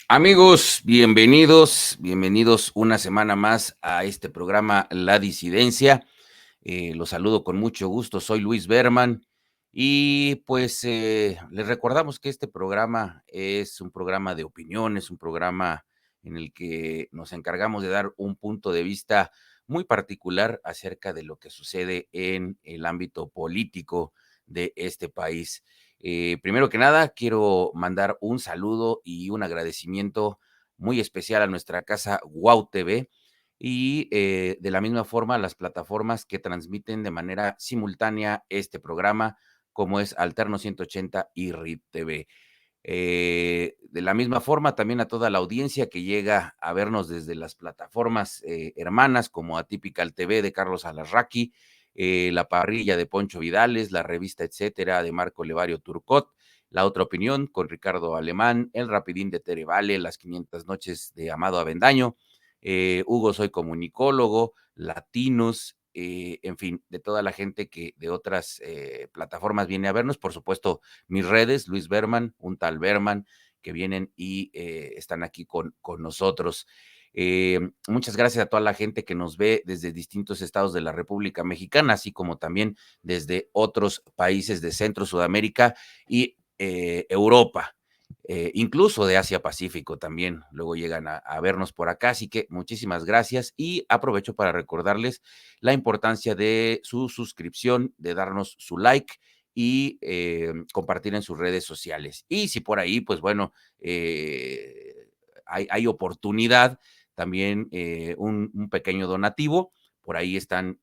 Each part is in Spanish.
Amigos, bienvenidos una semana más a este programa La Disidencia. Los saludo con mucho gusto, soy Luis Berman y pues les recordamos que este programa es un programa de opinión, es un programa en el que nos encargamos de dar un punto de vista muy particular acerca de lo que sucede en el ámbito político de este país. Primero que nada, quiero mandar un saludo y un agradecimiento muy especial a nuestra casa Wow TV y de la misma forma las plataformas que transmiten de manera simultánea este programa, como es Alterno 180 y RIT TV. De la misma forma, también a toda la audiencia que llega a vernos desde las plataformas hermanas como Atypical TV de Carlos Alarraqui, La Parrilla de Poncho Vidales, La Revista Etcétera de Marco Levario Turcot, La Otra Opinión con Ricardo Alemán, El Rapidín de Tere Vale, Las 500 Noches de Amado Avendaño, Hugo Soy Comunicólogo, Latinos, en fin, de toda la gente que de otras plataformas viene a vernos, por supuesto, mis redes, Luis Berman, un tal Berman, que vienen y están aquí con nosotros. Muchas gracias a toda la gente que nos ve desde distintos estados de la República Mexicana, así como también desde otros países de Centro, Sudamérica y Europa. Incluso de Asia Pacífico también, luego llegan a vernos por acá, así que muchísimas gracias y aprovecho para recordarles la importancia de su suscripción, de darnos su like y compartir en sus redes sociales. Y si por ahí, pues bueno, hay oportunidad, también un pequeño donativo, por ahí están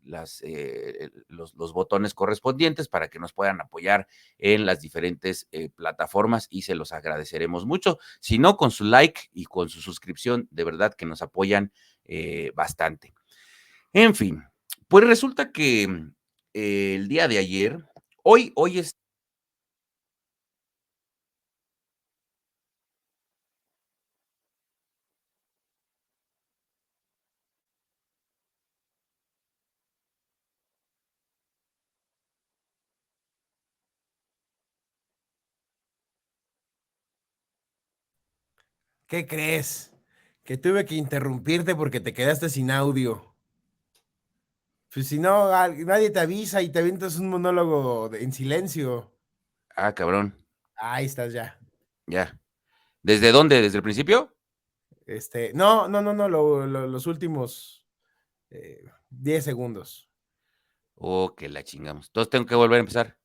los botones correspondientes para que nos puedan apoyar en las diferentes plataformas y se los agradeceremos mucho. Si no, con su like y con su suscripción, de verdad que nos apoyan bastante. En fin, pues resulta que el día de ayer, hoy es, ¿Qué crees? Que tuve que interrumpirte porque te quedaste sin audio. Pues si no, nadie te avisa y te avientas un monólogo en silencio. cabrón, Ahí estás ya. ya. ¿Desde dónde? ¿Desde el principio? No, los últimos 10 segundos. Oh, que la chingamos. Entonces tengo que volver a empezar.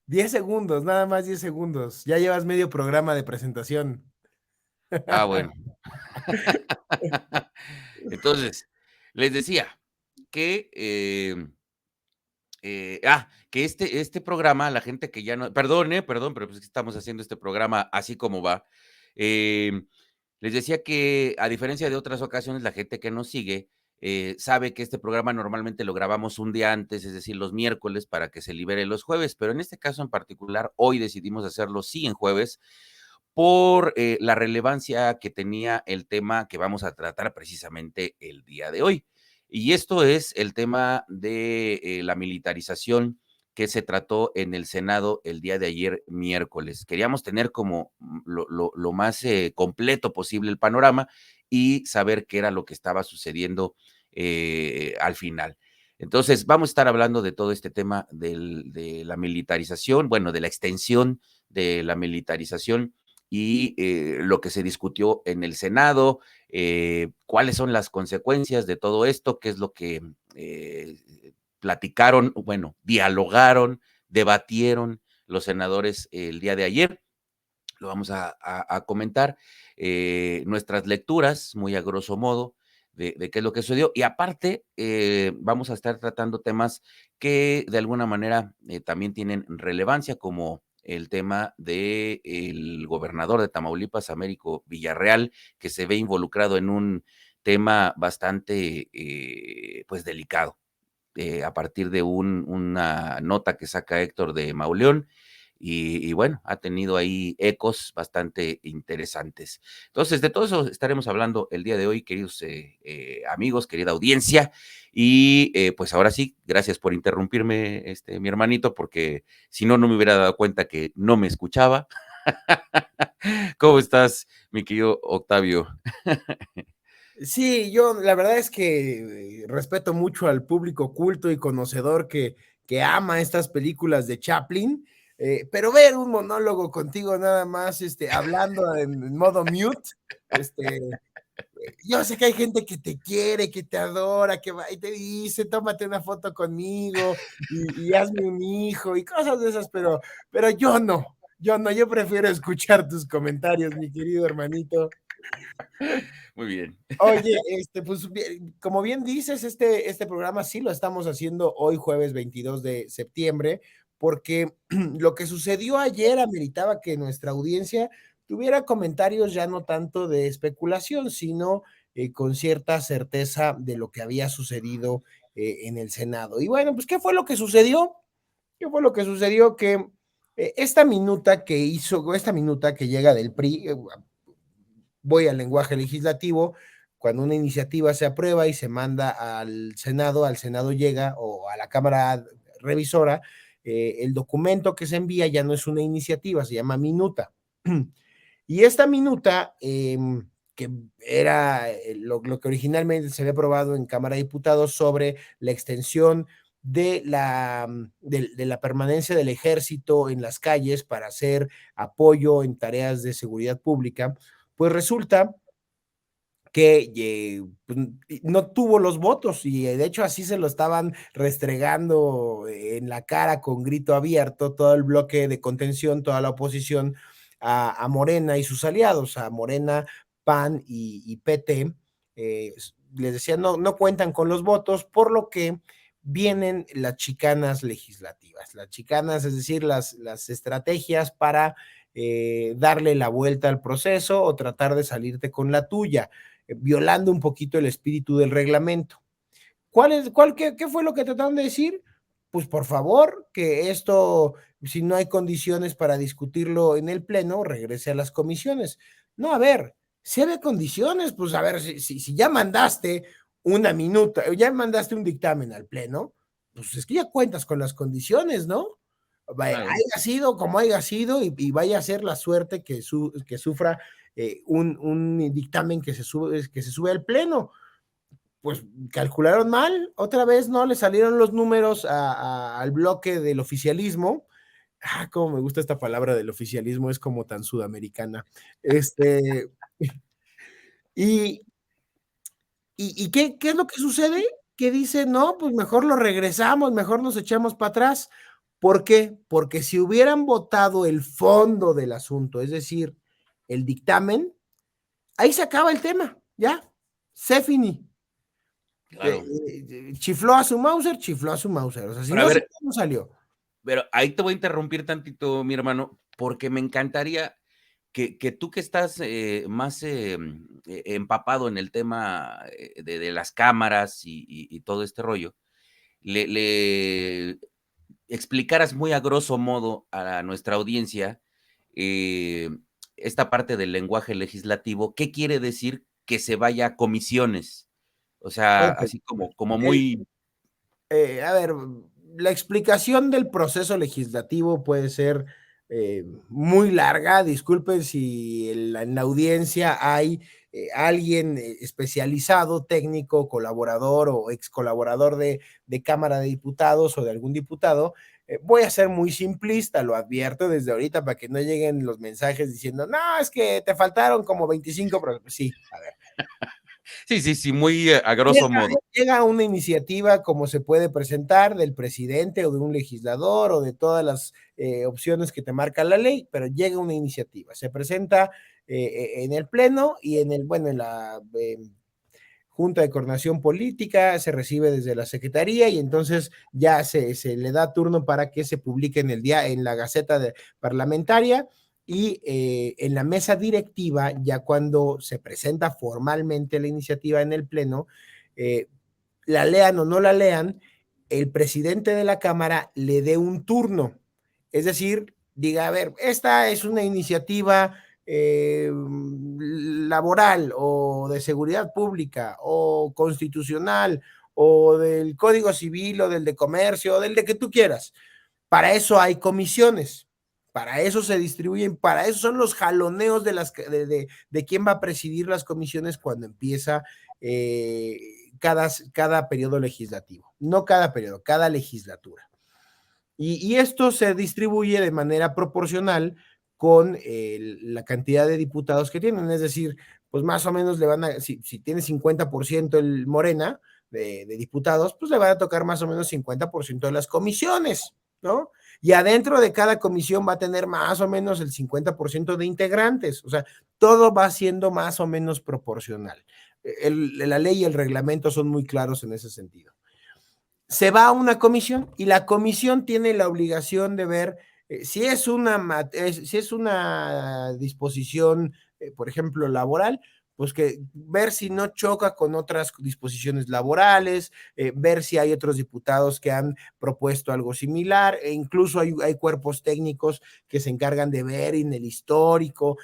10 segundos, nada más 10 segundos. Ya llevas medio programa de presentación. Bueno. Entonces, les decía que que este programa, la gente que ya no, perdón, pero pues estamos haciendo este programa así como va. Eh, Les decía que a diferencia de otras ocasiones, la gente que nos sigue sabe que este programa normalmente lo grabamos un día antes, es decir, los miércoles para que se libere los jueves, pero en este caso en particular, hoy decidimos hacerlo sí en jueves por la relevancia que tenía el tema que vamos a tratar precisamente el día de hoy. Y esto es el tema de la militarización que se trató en el Senado el día de ayer miércoles. Queríamos tener como lo más completo posible el panorama y saber qué era lo que estaba sucediendo al final. Entonces, vamos a estar hablando de todo este tema de la militarización, bueno, de la extensión de la militarización y lo que se discutió en el Senado, cuáles son las consecuencias de todo esto, qué es lo que platicaron, bueno, dialogaron, debatieron los senadores el día de ayer. Lo vamos a comentar, nuestras lecturas, muy a grosso modo, de qué es lo que sucedió. Y aparte, vamos a estar tratando temas que de alguna manera también tienen relevancia, como el tema del gobernador de Tamaulipas, Américo Villarreal, que se ve involucrado en un tema bastante, pues, delicado, a partir de una nota que saca Héctor de Mauleón. Y bueno, ha tenido ahí ecos bastante interesantes. Entonces, de todo eso estaremos hablando el día de hoy, queridos amigos, querida audiencia. Y pues ahora sí, gracias por interrumpirme, mi hermanito, porque si no, no me hubiera dado cuenta que no me escuchaba. ¿Cómo estás, mi querido Octavio? Sí, yo la verdad es que respeto mucho al público culto y conocedor que ama estas películas de Chaplin, pero ver un monólogo contigo nada más, hablando en modo mute, este, yo sé que hay gente que te quiere, que te adora, que va y te dice, tómate una foto conmigo y hazme un hijo y cosas de esas, pero yo prefiero escuchar tus comentarios, mi querido hermanito. Muy bien. Oye, pues como bien dices, este programa sí lo estamos haciendo hoy, jueves 22 de septiembre, porque lo que sucedió ayer ameritaba que nuestra audiencia tuviera comentarios ya no tanto de especulación, sino con cierta certeza de lo que había sucedido en el Senado. Y bueno, pues, ¿qué fue lo que sucedió? ¿Qué fue lo que sucedió? Que esta minuta que hizo, esta minuta que llega del PRI, voy al lenguaje legislativo, cuando una iniciativa se aprueba y se manda al Senado llega o a la Cámara Revisora, el documento que se envía ya no es una iniciativa, se llama minuta. Y esta minuta, que era lo que originalmente se había aprobado en Cámara de Diputados sobre la extensión de la permanencia del ejército en las calles para hacer apoyo en tareas de seguridad pública, pues resulta que pues, no tuvo los votos y de hecho así se lo estaban restregando en la cara con grito abierto todo el bloque de contención, toda la oposición a Morena y sus aliados, a Morena, PAN y PT. Les decían no cuentan con los votos, por lo que vienen las chicanas legislativas. Las chicanas, es decir, las estrategias para darle la vuelta al proceso o tratar de salirte con la tuya, violando un poquito el espíritu del reglamento. ¿Qué fue lo que trataron de decir? Pues por favor, que esto, si no hay condiciones para discutirlo en el pleno, regrese a las comisiones. No, a ver, si hay condiciones, pues a ver, si ya mandaste una minuta, ya mandaste un dictamen al pleno, pues es que ya cuentas con las condiciones, ¿no? Claro. Haya sido como haya sido y vaya a ser la suerte que sufra un dictamen que se sube al pleno. Pues calcularon mal, otra vez no le salieron los números al bloque del oficialismo. Cómo me gusta esta palabra del oficialismo, es como tan sudamericana. Este, y, ¿qué es lo que sucede? Que dice, no, pues mejor lo regresamos, mejor nos echamos para atrás. ¿Por qué? Porque si hubieran votado el fondo del asunto, es decir, el dictamen, ahí se acaba el tema, ya, se finí. Claro. Chifló a su Mauser, chifló a su Mauser. O sea, si Pero a no ver, salió, no salió. pero ahí te voy a interrumpir tantito, mi hermano, porque me encantaría que tú que estás más empapado en el tema de las cámaras y todo este rollo, le explicaras muy a grosso modo a nuestra audiencia eh, esta parte del lenguaje legislativo, ¿qué quiere decir que se vaya a comisiones? O sea, Ok. así como El, muy, a ver, la explicación del proceso legislativo puede ser muy larga. Disculpen si en la audiencia hay alguien especializado, técnico, colaborador o ex colaborador de Cámara de Diputados o de algún diputado. Voy a ser muy simplista, lo advierto desde ahorita para que no lleguen los mensajes diciendo, no, es que te faltaron como 25, pero sí, a ver. sí, sí, sí, muy a Llega, grosso modo. llega una iniciativa como se puede presentar del presidente o de un legislador o de todas las opciones que te marca la ley, pero llega una iniciativa, se presenta en el pleno y bueno, en la Junta de Coordinación Política, se recibe desde la Secretaría y entonces ya se le da turno para que se publique en la Gaceta Parlamentaria y en la mesa directiva, ya cuando se presenta formalmente la iniciativa en el Pleno, eh, la lean o no la lean, el presidente de la Cámara le dé un turno. Es decir, diga, a ver, esta es una iniciativa laboral o de seguridad pública o constitucional o del Código Civil o del de comercio o del de que tú quieras. Para eso hay comisiones. para eso se distribuyen, para eso son los jaloneos de quién va a presidir las comisiones cuando empieza cada periodo legislativo. No cada periodo, cada legislatura. Y esto se distribuye de manera proporcional con la cantidad de diputados que tienen, es decir, pues más o menos le van a, si tiene 50% el Morena de diputados, pues le van a tocar más o menos 50% de las comisiones, ¿no? Y adentro de cada comisión va a tener más o menos el 50% de integrantes, o sea, todo va siendo más o menos proporcional. La ley y el reglamento son muy claros en ese sentido. Se va a una comisión y la comisión tiene la obligación de ver si es una disposición, por ejemplo, laboral, pues que ver si no choca con otras disposiciones laborales, ver si hay otros diputados que han propuesto algo similar, e incluso hay cuerpos técnicos que se encargan de ver en el histórico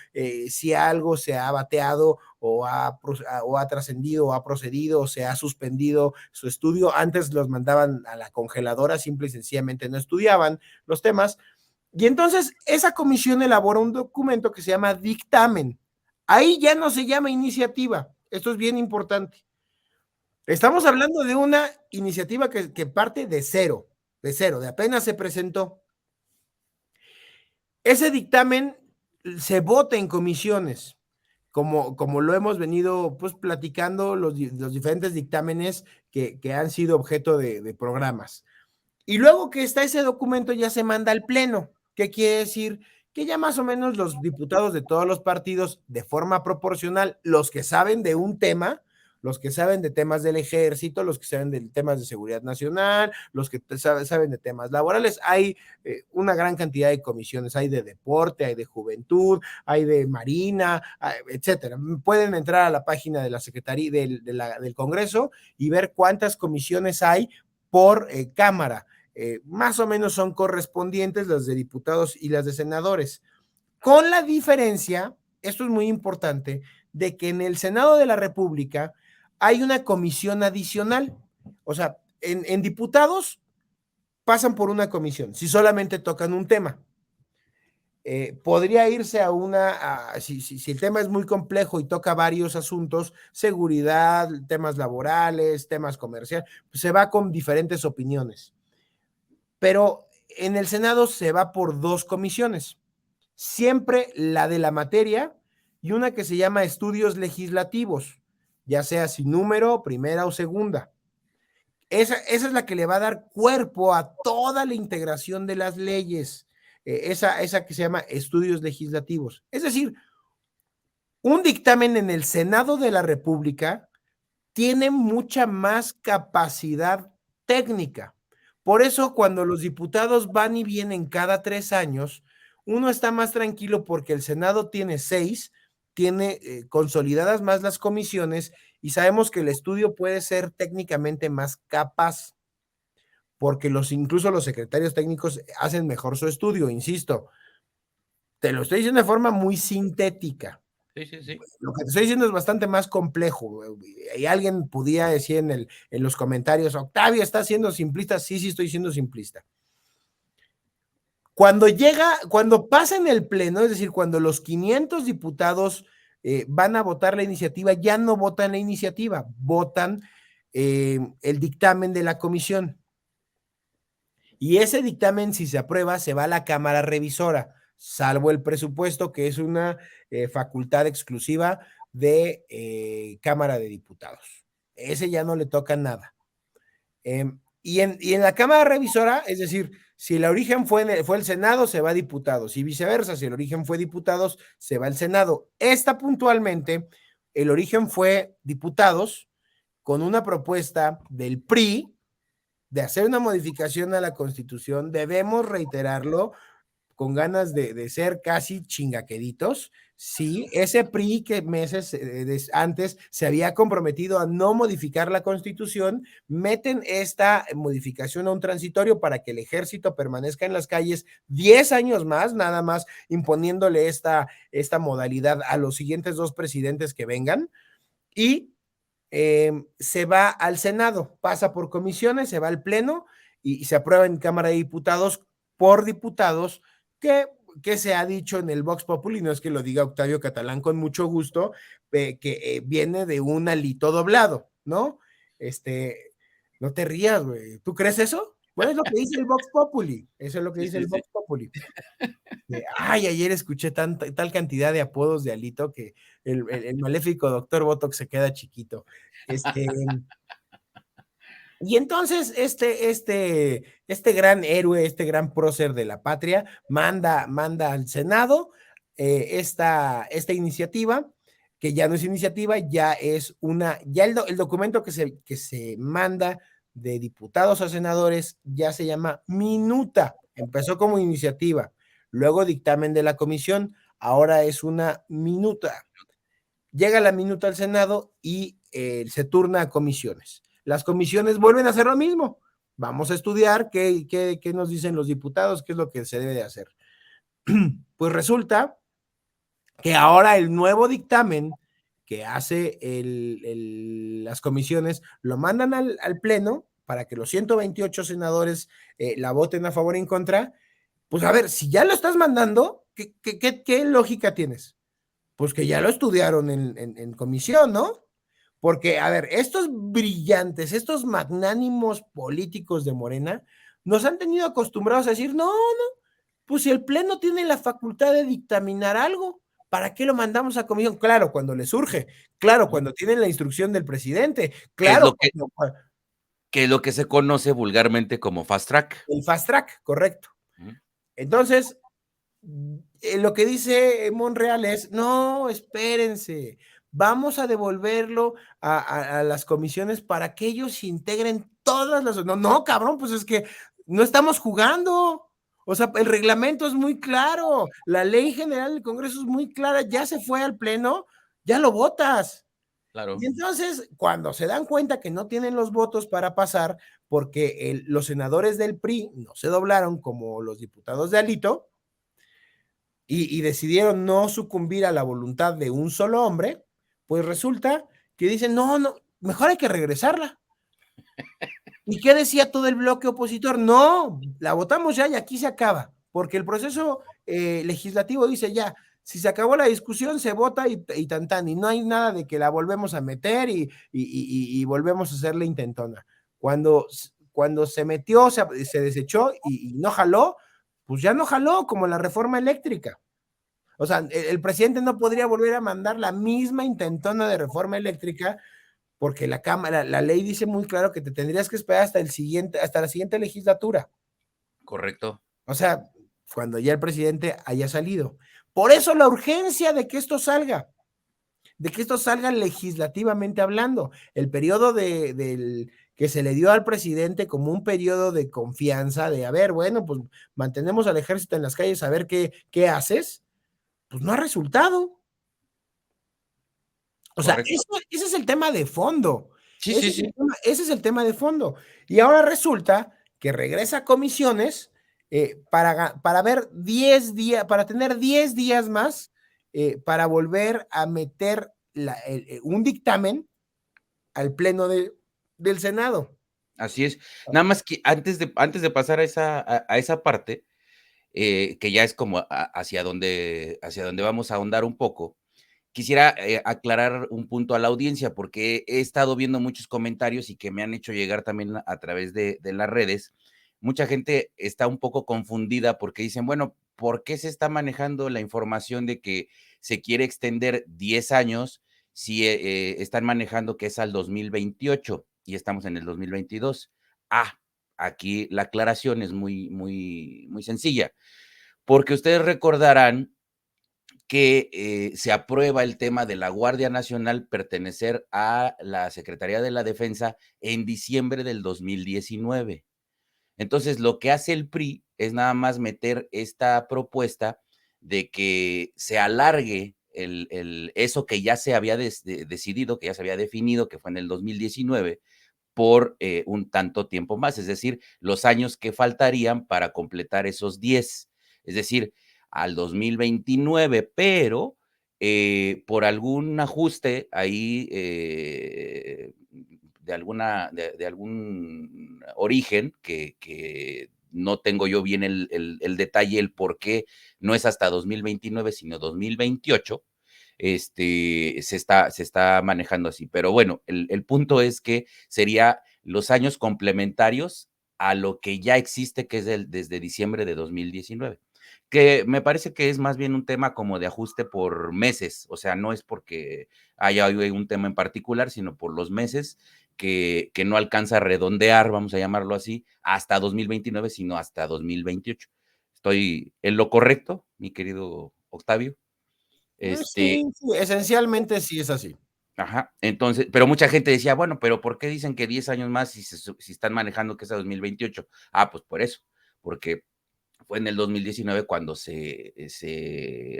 si algo se ha bateado o ha trascendido o ha procedido o se ha suspendido su estudio. Antes los mandaban a la congeladora, simple y sencillamente no estudiaban los temas. Y entonces esa comisión elabora un documento que se llama dictamen. Ahí ya no se llama iniciativa. Esto es bien importante. Estamos hablando de una iniciativa que parte de cero, de apenas se presentó. Ese dictamen se vota en comisiones, como lo hemos venido pues platicando los diferentes dictámenes que han sido objeto de programas. Y luego que está ese documento ya se manda al pleno. ¿Qué quiere decir? Que ya más o menos los diputados de todos los partidos, de forma proporcional, los que saben de un tema, los que saben de temas del ejército, los que saben de temas de seguridad nacional, los que saben de temas laborales, hay una gran cantidad de comisiones, hay de deporte, hay de juventud, hay de marina, etcétera. Pueden entrar a la página de la Secretaría del Congreso y ver cuántas comisiones hay por cámara. Más o menos son correspondientes las de diputados y las de senadores, con la diferencia, esto es muy importante, de que en el Senado de la República hay una comisión adicional, o sea, en diputados pasan por una comisión, si solamente tocan un tema. Podría irse si el tema es muy complejo y toca varios asuntos, seguridad, temas laborales, temas comerciales, pues se va con diferentes opiniones. Pero en el Senado se va por dos comisiones, siempre la de la materia y una que se llama estudios legislativos, ya sea sin número, primera o segunda. Esa es la que le va a dar cuerpo a toda la integración de las leyes, esa que se llama estudios legislativos. Es decir, un dictamen en el Senado de la República tiene mucha más capacidad técnica. Por eso, cuando los diputados van y vienen cada 3 años, uno está más tranquilo porque el Senado tiene 6, tiene consolidadas más las comisiones y sabemos que el estudio puede ser técnicamente más capaz, porque incluso los secretarios técnicos hacen mejor su estudio, insisto. Te lo estoy diciendo de forma muy sintética. Sí, sí, sí. Lo que te estoy diciendo es bastante más complejo. Y alguien pudiera decir en los comentarios, Octavio, ¿estás siendo simplista? Sí, sí, estoy siendo simplista. Cuando pasa en el pleno, es decir, cuando los 500 diputados van a votar la iniciativa, ya no votan la iniciativa, votan el dictamen de la comisión. Y ese dictamen, si se aprueba, se va a la Cámara Revisora, salvo el presupuesto, que es una facultad exclusiva de Cámara de Diputados. Ese ya no le toca nada. Y en la Cámara Revisora, es decir, si el origen fue el Senado, se va a diputados, y viceversa, si el origen fue diputados, se va al Senado. Esta puntualmente, el origen fue diputados con una propuesta del PRI de hacer una modificación a la Constitución. Debemos reiterarlo, con ganas de ser casi chingaqueditos. Sí, ese PRI que meses antes se había comprometido a no modificar la Constitución, meten esta modificación a un transitorio para que el ejército permanezca en las calles 10 años más, nada más imponiéndole esta modalidad a los siguientes 2 presidentes que vengan, y se va al Senado, pasa por comisiones, se va al Pleno y se aprueba en Cámara de Diputados por diputados que ¿qué se ha dicho en el Vox Populi? No es que lo diga Octavio Catalán con mucho gusto, que viene de un alito doblado, ¿no? No te rías, güey. ¿Tú crees eso? Bueno, es lo que dice el Vox Populi. Eso es lo que Sí, dice sí, el sí. Vox Populi. Ay, ayer escuché tal cantidad de apodos de Alito que el maléfico doctor Botox se queda chiquito. Y entonces este gran héroe, este gran prócer de la patria, manda al Senado esta iniciativa, que ya no es iniciativa, ya es el documento que se manda de diputados a senadores ya se llama minuta. Empezó como iniciativa, luego dictamen de la comisión, ahora es una minuta. Llega la minuta al Senado y se turna a comisiones. Las comisiones vuelven a hacer lo mismo. Vamos a estudiar qué nos dicen los diputados, qué es lo que se debe de hacer. Pues resulta que ahora el nuevo dictamen que hace las comisiones lo mandan al Pleno para que los 128 senadores la voten a favor y en contra. Pues a ver, si ya lo estás mandando, ¿qué lógica tienes? Pues que ya lo estudiaron en comisión, ¿no? Porque, a ver, estos brillantes, estos magnánimos políticos de Morena, nos han tenido acostumbrados a decir, no, pues si el Pleno tiene la facultad de dictaminar algo, ¿para qué lo mandamos a comisión? Claro, cuando le surge, claro, cuando tienen la instrucción del presidente, ¿Qué es claro, lo que se conoce vulgarmente como fast track? el fast track, correcto. Ujú. Entonces, lo que dice Monreal es, no, espérense, vamos a devolverlo a las comisiones para que ellos integren todas las... No, no, cabrón, pues es que no estamos jugando. O sea, el reglamento es muy claro, la ley general del Congreso es muy clara, ya se fue al Pleno, ya lo votas. Claro. Y entonces, cuando se dan cuenta que no tienen los votos para pasar, porque los senadores del PRI no se doblaron como los diputados de Alito, y decidieron no sucumbir a la voluntad de un solo hombre, pues resulta que dicen, no, no, mejor hay que regresarla. ¿Y qué decía todo el bloque opositor? No, la votamos ya y aquí se acaba, porque el proceso legislativo dice ya, si se acabó la discusión, se vota y tan tan, y no hay nada de que la volvemos a meter y volvemos a hacerle intentona. Cuando se metió, se desechó y no jaló, pues ya no jaló, como la reforma eléctrica. O sea, el presidente no podría volver a mandar la misma intentona de reforma eléctrica porque la ley dice muy claro que te tendrías que esperar hasta la siguiente legislatura. Correcto. O sea, cuando ya el presidente haya salido. Por eso la urgencia de que esto salga legislativamente hablando. El periodo que se le dio al presidente como un periodo de confianza, de a ver, bueno, pues mantenemos al ejército en las calles a ver qué haces, pues no ha resultado. O sea, Correcto. ese es el tema de fondo. Sí, sí, sí. Ese es el tema de fondo. Y ahora resulta que regresa a comisiones para ver 10 días, para tener 10 días más para volver a meter un dictamen al pleno del Senado. Así es. Nada más que antes de pasar a esa parte, que ya es como hacia donde vamos a ahondar un poco, quisiera aclarar un punto a la audiencia, porque he estado viendo muchos comentarios y que me han hecho llegar también a través de las redes. Mucha gente está un poco confundida porque dicen, bueno, ¿por qué se está manejando la información de que se quiere extender 10 años si están manejando que es al 2028 y estamos en el 2022? Ah, aquí la aclaración es muy, muy, muy sencilla, porque ustedes recordarán que se aprueba el tema de la Guardia Nacional pertenecer a la Secretaría de la Defensa en diciembre del 2019. Entonces, lo que hace el PRI es nada más meter esta propuesta de que se alargue eso que ya se había decidido, que ya se había definido, que fue en el 2019, por un tanto tiempo más, es decir, los años que faltarían para completar esos 10, es decir, al 2029, pero por algún ajuste ahí de algún origen que no tengo yo bien el detalle, el por qué no es hasta 2029, sino 2028, se está manejando así. Pero bueno, el punto es que sería los años complementarios a lo que ya existe, que es desde diciembre de 2019, que me parece que es más bien un tema como de ajuste por meses, o sea, no es porque haya un tema en particular, sino por los meses que no alcanza a redondear, vamos a llamarlo así, hasta 2029, sino hasta 2028. ¿Estoy en lo correcto, mi querido Octavio? Sí, sí, esencialmente sí es así. Ajá, entonces, pero mucha gente decía, bueno, pero ¿por qué dicen que 10 años más si están manejando que es a 2028? Ah, pues por eso, porque fue en el 2019 cuando se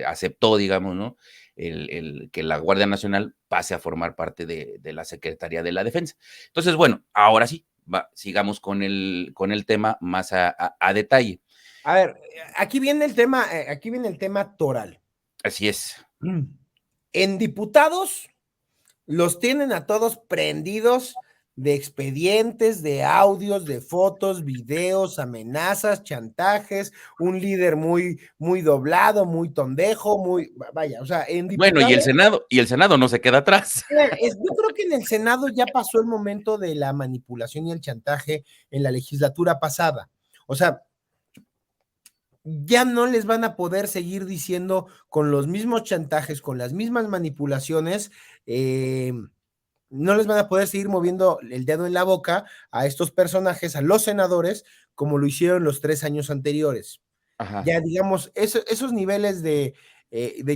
aceptó, digamos, ¿no? Que la Guardia Nacional pase a formar parte de la Secretaría de la Defensa. Entonces, bueno, ahora sí, sigamos con el tema más a detalle. A ver, aquí viene el tema toral. Así es. En diputados los tienen a todos prendidos de expedientes, de audios, de fotos, videos, amenazas, chantajes, un líder muy doblado, muy tondejo, vaya, o sea, en Bueno, y diputados, el Senado no se queda atrás. yo creo que en el Senado ya pasó el momento de la manipulación y el chantaje en la legislatura pasada. O sea, ya no les van a poder seguir diciendo con los mismos chantajes, con las mismas manipulaciones, no les van a poder seguir moviendo el dedo en la boca a estos personajes, a los senadores, como lo hicieron los 3 años anteriores. Ajá. Ya digamos, esos niveles de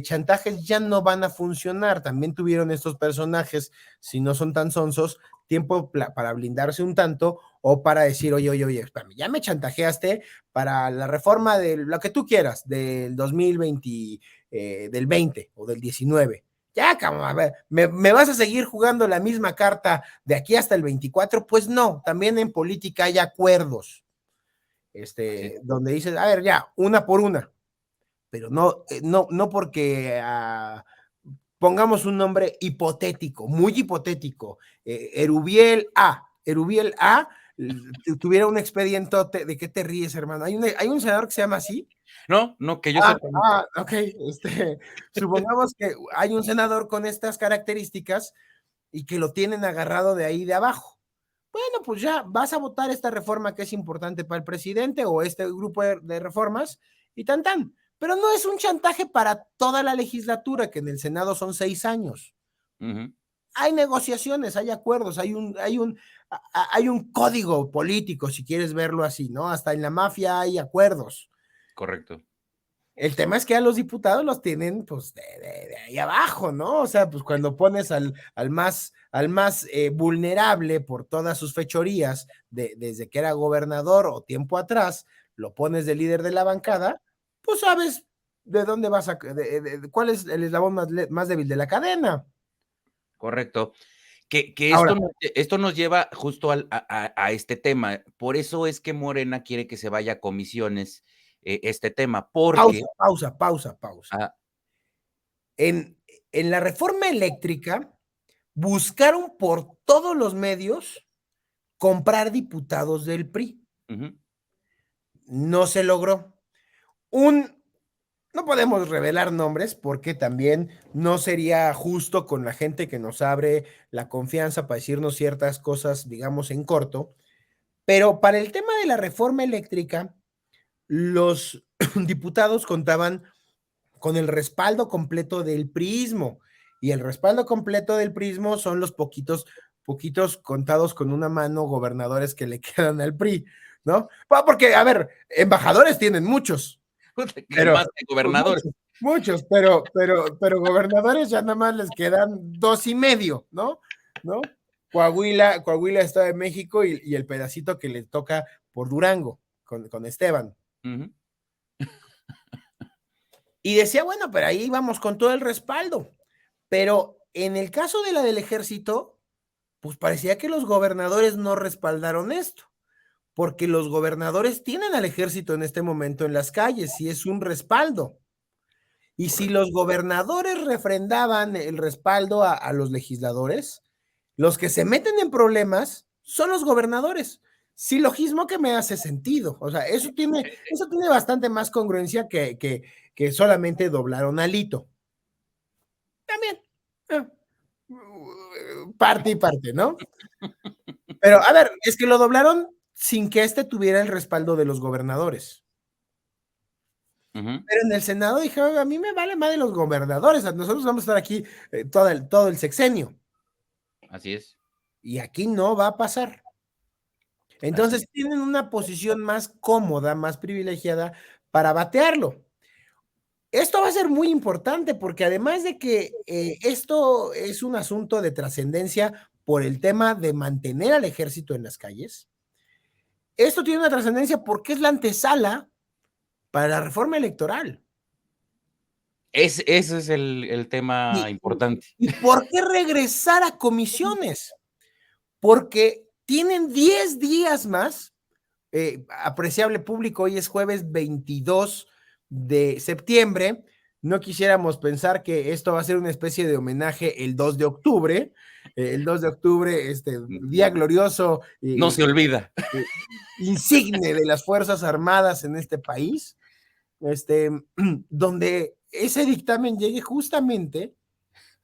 chantajes ya no van a funcionar. También tuvieron estos personajes, si no son tan sonsos, tiempo para blindarse un tanto o para decir, oye, espérame, ya me chantajeaste para la reforma de lo que tú quieras, del 2020, del 20 o del 19. Ya, cabrón, a ver, ¿me vas a seguir jugando la misma carta de aquí hasta el 24? Pues no, también en política hay acuerdos, Sí. donde dices, a ver, ya, una por una, pero no porque pongamos un nombre hipotético, muy hipotético, Erubiel A, tuviera un expediente, ¿de qué te ríes, hermano? ¿Hay un senador que se llama así? No, no, que yo sepa, no. Ok, supongamos que hay un senador con estas características y que lo tienen agarrado de ahí de abajo. Bueno, pues ya vas a votar esta reforma que es importante para el presidente o este grupo de reformas y tan. Pero no es un chantaje para toda la legislatura, que en el Senado son 6 años. Ujú, Hay negociaciones, hay acuerdos, hay un código político, si quieres verlo así, ¿no? Hasta en la mafia hay acuerdos. correcto. El tema es que a los diputados los tienen, pues, de ahí abajo, ¿no? O sea, pues cuando pones al más vulnerable por todas sus fechorías, desde que era gobernador o tiempo atrás, lo pones de líder de la bancada, pues sabes de dónde vas cuál es el eslabón más débil de la cadena. Correcto. Que Ahora, esto nos lleva justo a este tema. Por eso es que Morena quiere que se vaya a comisiones, este tema, porque pausa. ah, En la reforma eléctrica, buscaron por todos los medios comprar diputados del PRI. ujú, No se logró. Un, no podemos revelar nombres porque también no sería justo con la gente que nos abre la confianza para decirnos ciertas cosas, digamos, en corto. Pero para el tema de la reforma eléctrica, los diputados contaban con el respaldo completo del priismo. Y el respaldo completo del priismo son los poquitos contados con una mano gobernadores que le quedan al PRI, ¿no? Porque, a ver, embajadores tienen muchos, que pero más que gobernadores. muchos, pero gobernadores ya nada más les quedan 2 y medio, ¿no? ¿No? Coahuila, Estado de México y el pedacito que le toca por Durango con Esteban. Ujú, Y decía, bueno, pero ahí vamos con todo el respaldo. Pero en el caso de la del ejército, pues parecía que los gobernadores no respaldaron esto, porque los gobernadores tienen al ejército en este momento en las calles y es un respaldo. Y si correcto. los gobernadores refrendaban el respaldo a los legisladores, los que se meten en problemas son los gobernadores. silogismo que me hace sentido. O sea, eso tiene bastante más congruencia que solamente doblaron a Lito. También. eh, Parte y parte, ¿no? Pero, a ver, es que lo doblaron sin que este tuviera el respaldo de los gobernadores. Ujú, Pero en el Senado dije, a mí me vale más de los gobernadores, nosotros vamos a estar aquí todo el sexenio. así es, Y aquí no va a pasar. así Entonces es. tienen una posición más cómoda, más privilegiada para batearlo. Esto va a ser muy importante porque además de que esto es un asunto de trascendencia por el tema de mantener al ejército en las calles, esto tiene una trascendencia porque es la antesala para la reforma electoral. Ese es el tema ¿Y, importante. y por qué regresar a comisiones? Porque tienen 10 días más, apreciable público, hoy es jueves 22 de septiembre, no quisiéramos pensar que esto va a ser una especie de homenaje el 2 de octubre, el 2 de octubre, día glorioso, No se olvida. insigne de las Fuerzas Armadas en este país, este, donde ese dictamen llegue justamente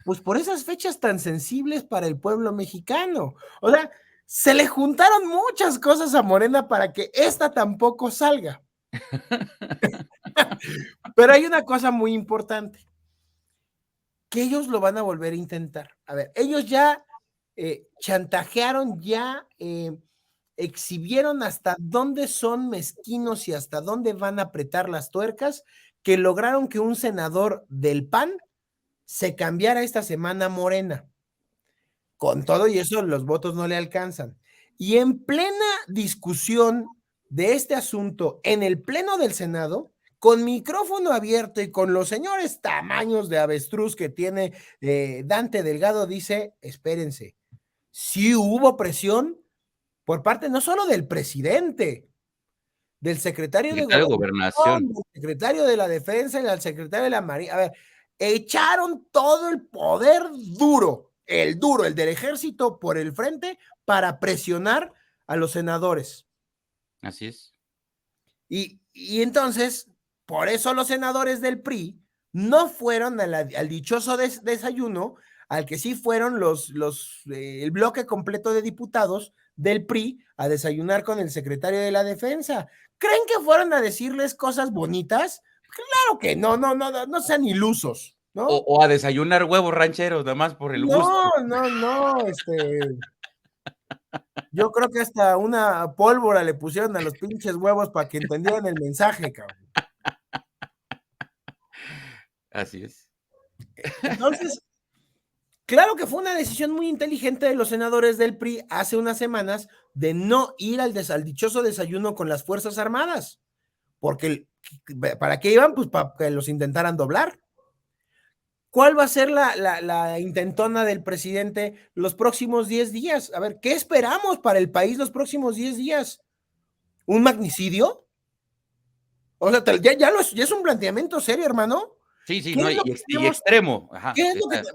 pues por esas fechas tan sensibles para el pueblo mexicano. O sea, se le juntaron muchas cosas a Morena para que esta tampoco salga. Pero hay una cosa muy importante, que ellos lo van a volver a intentar. A ver, ellos ya chantajearon, ya exhibieron hasta dónde son mezquinos y hasta dónde van a apretar las tuercas, que lograron que un senador del PAN se cambiara esta semana a Morena. Con todo y eso, los votos no le alcanzan. Y en plena discusión de este asunto en el Pleno del Senado, con micrófono abierto y con los señores tamaños de avestruz que tiene Dante Delgado, dice, espérense, sí hubo presión por parte no solo del presidente, del secretario de Secretario de Gobernación, Gobernación, del secretario de la Defensa y del secretario de la Marina. A ver, echaron todo el poder duro, el del ejército por el frente para presionar a los senadores. así es. Y entonces, por eso los senadores del PRI no fueron al dichoso desayuno, al que sí fueron el bloque completo de diputados del PRI a desayunar con el secretario de la Defensa. ¿Creen que fueron a decirles cosas bonitas? Claro que no, no, no, no sean ilusos, ¿no? O a desayunar huevos rancheros, nada más por el gusto. No, no, no, yo creo que hasta una pólvora le pusieron a los pinches huevos para que entendieran el mensaje, cabrón. Así es. Entonces, claro que fue una decisión muy inteligente de los senadores del PRI hace unas semanas de no ir al dichoso desayuno con las Fuerzas Armadas, porque ¿para qué iban? Pues para que los intentaran doblar. ¿Cuál va a ser la intentona del presidente los próximos 10 días? A ver, ¿qué esperamos para el país los próximos 10 días? ¿Un magnicidio? O sea, ya es un planteamiento serio, hermano. Sí, sí, ¿Qué no, es lo que y tenemos? extremo, ajá, ¿Qué es lo que está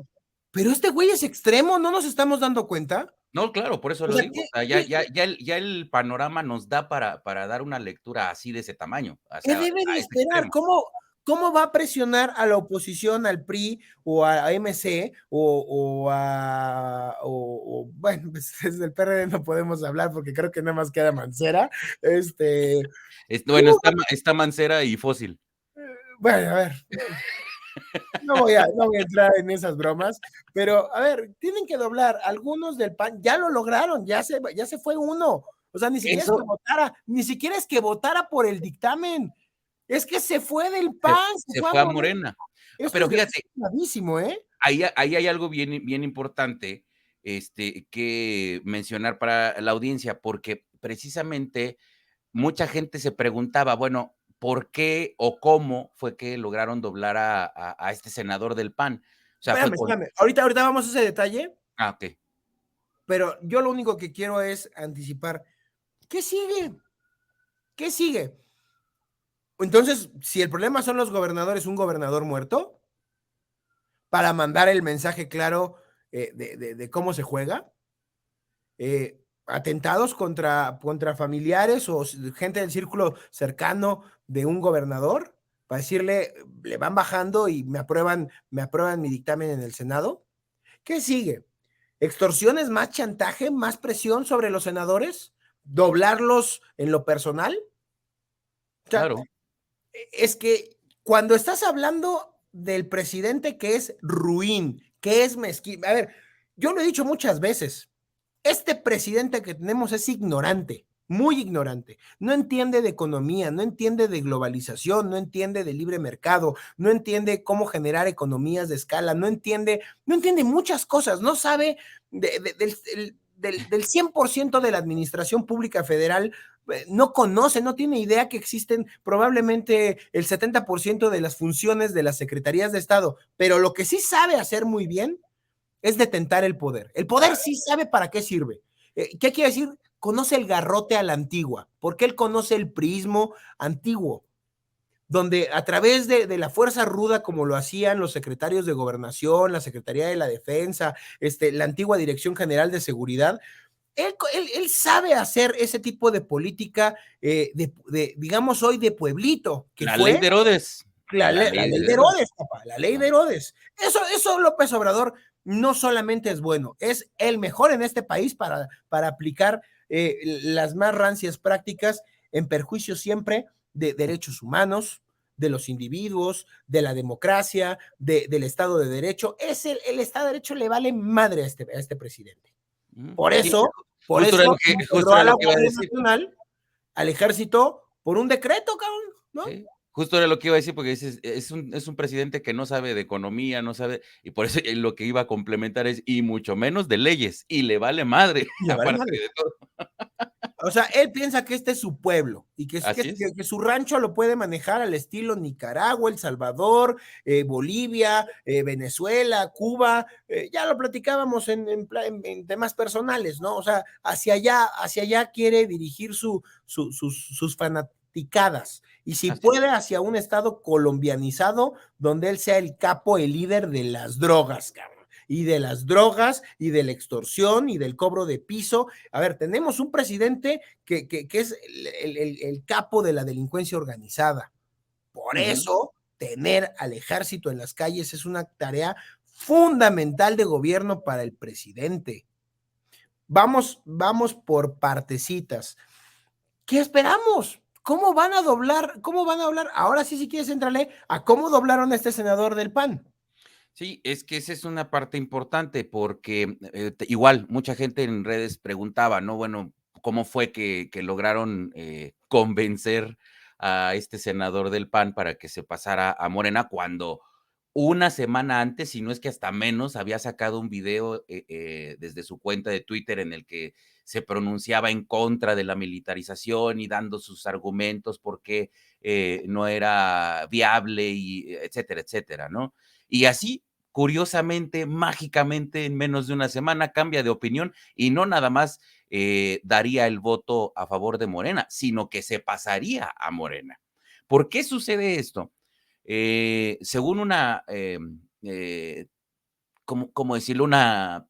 Pero este güey es extremo, ¿no nos estamos dando cuenta? no, claro, por eso O lo sea, digo, o sea, ya el panorama nos da para dar una lectura así de ese tamaño, o ¿qué sea, debe de a ese esperar? extremo. ¿Cómo va a presionar a la oposición, al PRI o a MC bueno, pues desde el PRD no podemos hablar porque creo que nada más queda Mancera. Bueno, ¿Cómo? está Mancera y Fósil. Bueno, a ver, no voy a entrar en esas bromas, pero a ver, tienen que doblar. Algunos del PAN ya lo lograron, ya se fue uno. O sea, Eso ni siquiera es que votara por el dictamen. Es que se fue del PAN, se se fue a fue a Morena. Morena. Esto Pero es fíjate, gravísimo, ¿eh? ahí hay algo bien, bien importante que mencionar para la audiencia, porque precisamente mucha gente se preguntaba, bueno, ¿por qué o cómo fue que lograron doblar a este senador del PAN? O sea, fue Espérame, con. espérame. Ahorita vamos a ese detalle, Ok. pero yo lo único que quiero es anticipar. ¿Qué sigue? ¿Qué sigue? Entonces, si el problema son los gobernadores, un gobernador muerto, para mandar el mensaje claro de cómo se juega. atentados contra familiares o gente del círculo cercano de un gobernador para decirle, le van bajando y me aprueban mi dictamen en el Senado. ¿Qué sigue? ¿Extorsiones, más chantaje, más presión sobre los senadores? ¿Doblarlos en lo personal? O sea, Claro, es que cuando estás hablando del presidente que es ruin, que es mezquino, a ver, yo lo he dicho muchas veces, este presidente que tenemos es ignorante, muy ignorante. No entiende de economía, no entiende de globalización, no entiende de libre mercado, no entiende cómo generar economías de escala, no entiende muchas cosas, no sabe del 100% de la administración pública federal, no conoce, no tiene idea que existen probablemente el 70% de las funciones de las secretarías de Estado, pero lo que sí sabe hacer muy bien es detentar el poder. El poder sí sabe para qué sirve. ¿Qué quiere decir? Conoce el garrote a la antigua, porque él conoce el prismo antiguo, donde a través la fuerza ruda, como lo hacían los secretarios de gobernación, la Secretaría de la Defensa, la antigua Dirección General de Seguridad, él sabe hacer ese tipo de política, digamos hoy, de pueblito, que la ley fue de Herodes, la la ley ley de de Herodes. Herodes, papá, la ley de Herodes. Eso López Obrador no solamente es bueno, es el mejor en este país para aplicar las más rancias prácticas en perjuicio siempre de derechos humanos, de los individuos, de la democracia, del Estado de Derecho. El Estado de Derecho le vale madre a este presidente. Por Sí, eso, por justo era eso lo que, integró justo era a la lo que iba a Guardia decir. Nacional, al Ejército, por un decreto, cabrón, ¿no? Sí, justo era lo que iba a decir, porque dices, es un presidente que no sabe de economía, no sabe, y por eso lo que iba a complementar es, y mucho menos de leyes, y le vale madre, Le vale aparte madre. de todo. O sea, él piensa que este es su pueblo y Así es. que su rancho lo puede manejar al estilo Nicaragua, El Salvador, Bolivia, Venezuela, Cuba. Ya lo platicábamos en temas personales, ¿no? O sea, hacia allá quiere dirigir sus fanaticadas. Y si Así es. puede, hacia un estado colombianizado donde él sea el capo, el líder de las drogas, cabrón. Y de las drogas y de la extorsión y del cobro de piso. A ver, tenemos un presidente que es el capo de la delincuencia organizada. Por Ujú. eso, tener al ejército en las calles es una tarea fundamental de gobierno para el presidente. Vamos por partecitas. ¿Qué esperamos? ¿Cómo van a doblar? ¿Cómo van a hablar? Ahora sí, si quieres, entrarle a cómo doblaron a este senador del PAN. Sí, es que esa es una parte importante porque igual mucha gente en redes preguntaba, ¿no? Bueno, ¿cómo fue que lograron convencer a este senador del PAN para que se pasara a Morena cuando una semana antes, si no es que hasta menos, había sacado un video desde su cuenta de Twitter en el que se pronunciaba en contra de la militarización y dando sus argumentos porque no era viable y etcétera, etcétera, ¿no? Y así curiosamente, mágicamente, en menos de una semana cambia de opinión y no nada más daría el voto a favor de Morena, sino que se pasaría a Morena. ¿Por qué sucede esto? Según una, ¿cómo decirlo? Una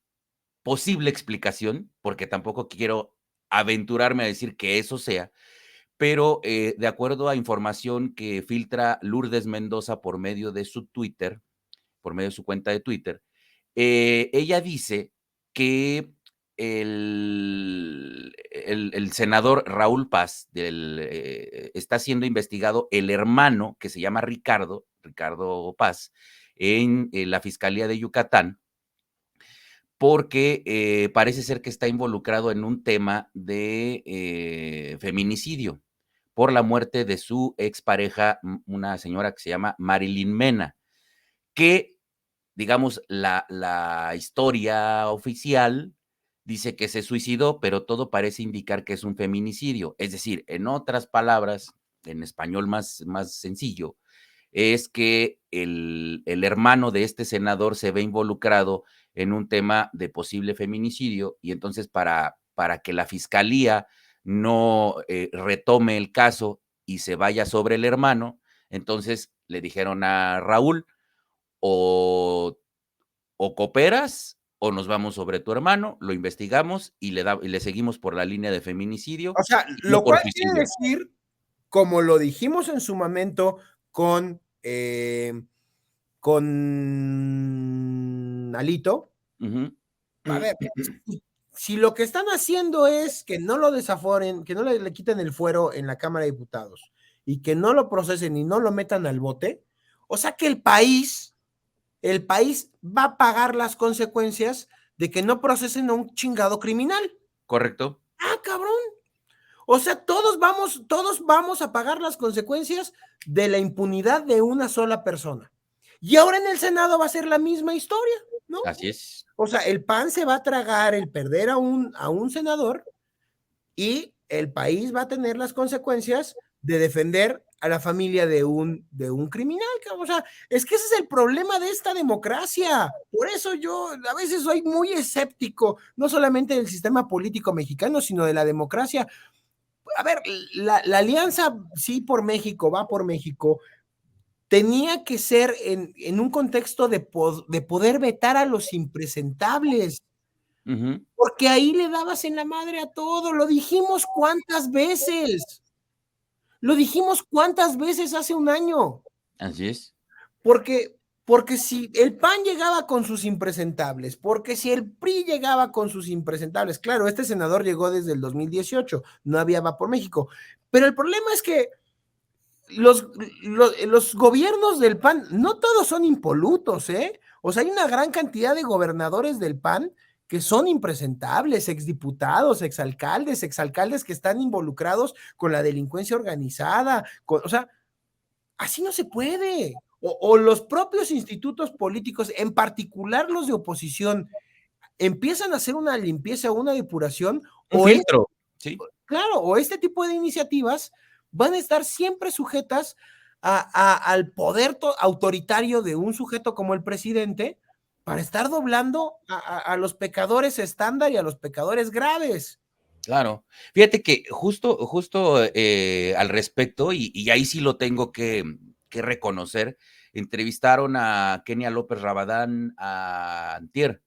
posible explicación, porque tampoco quiero aventurarme a decir que eso sea, pero de acuerdo a información que filtra Lourdes Mendoza por medio de su Twitter, por medio de su cuenta de Twitter, ella dice que el senador Raúl Paz está siendo investigado el hermano que se llama Ricardo Paz, en la Fiscalía de Yucatán, porque parece ser que está involucrado en un tema de feminicidio por la muerte de su expareja, una señora que se llama Marilyn Mena, que digamos, la historia oficial dice que se suicidó, pero todo parece indicar que es un feminicidio. Es decir, en otras palabras, en español más sencillo, es que el hermano de este senador se ve involucrado en un tema de posible feminicidio y entonces para que la fiscalía no retome el caso y se vaya sobre el hermano, entonces le dijeron a Raúl, o o cooperas o nos vamos sobre tu hermano, lo investigamos y le seguimos por la línea de feminicidio O sea, y no lo por cual quiere suicidio. decir, como lo dijimos en su momento con Alito, Ujú. a ver, si lo que están haciendo es que no lo desaforen, que no le quiten el fuero en la Cámara de Diputados y que no lo procesen y no lo metan al bote, o sea que el país va a pagar las consecuencias de que no procesen a un chingado criminal. ¿Correcto? Ah, cabrón. O sea, todos vamos a pagar las consecuencias de la impunidad de una sola persona. Y ahora en el Senado va a ser la misma historia, ¿no? Así es. O sea, el PAN se va a tragar el perder a un senador y el país va a tener las consecuencias de defender a la familia de un criminal. O sea, es que ese es el problema de esta democracia. Por eso yo a veces soy muy escéptico, no solamente del sistema político mexicano, sino de la democracia. A ver, la alianza sí por México, va por México, tenía que ser en un contexto de poder vetar a los impresentables, Ujú. porque ahí le dabas en la madre a todo. Lo dijimos cuántas veces hace un año, Así es. porque, porque si el PAN llegaba con sus impresentables, porque si el PRI llegaba con sus impresentables, claro, este senador llegó desde el 2018, no había Va por México, pero el problema es que los, los gobiernos del PAN, no todos son impolutos, ¿eh? O sea, hay una gran cantidad de gobernadores del PAN que son impresentables, exdiputados, exalcaldes que están involucrados con la delincuencia organizada, o sea, así no se puede. O los propios institutos políticos, en particular los de oposición, empiezan a hacer una limpieza o una depuración, Un o es filtro, sí. claro, o este tipo de iniciativas van a estar siempre sujetas al poder autoritario de un sujeto como el presidente para estar doblando a los pecadores estándar y a los pecadores graves. Claro. Fíjate que justo al respecto, y ahí sí lo tengo que reconocer, entrevistaron a Kenia López Rabadán a antier,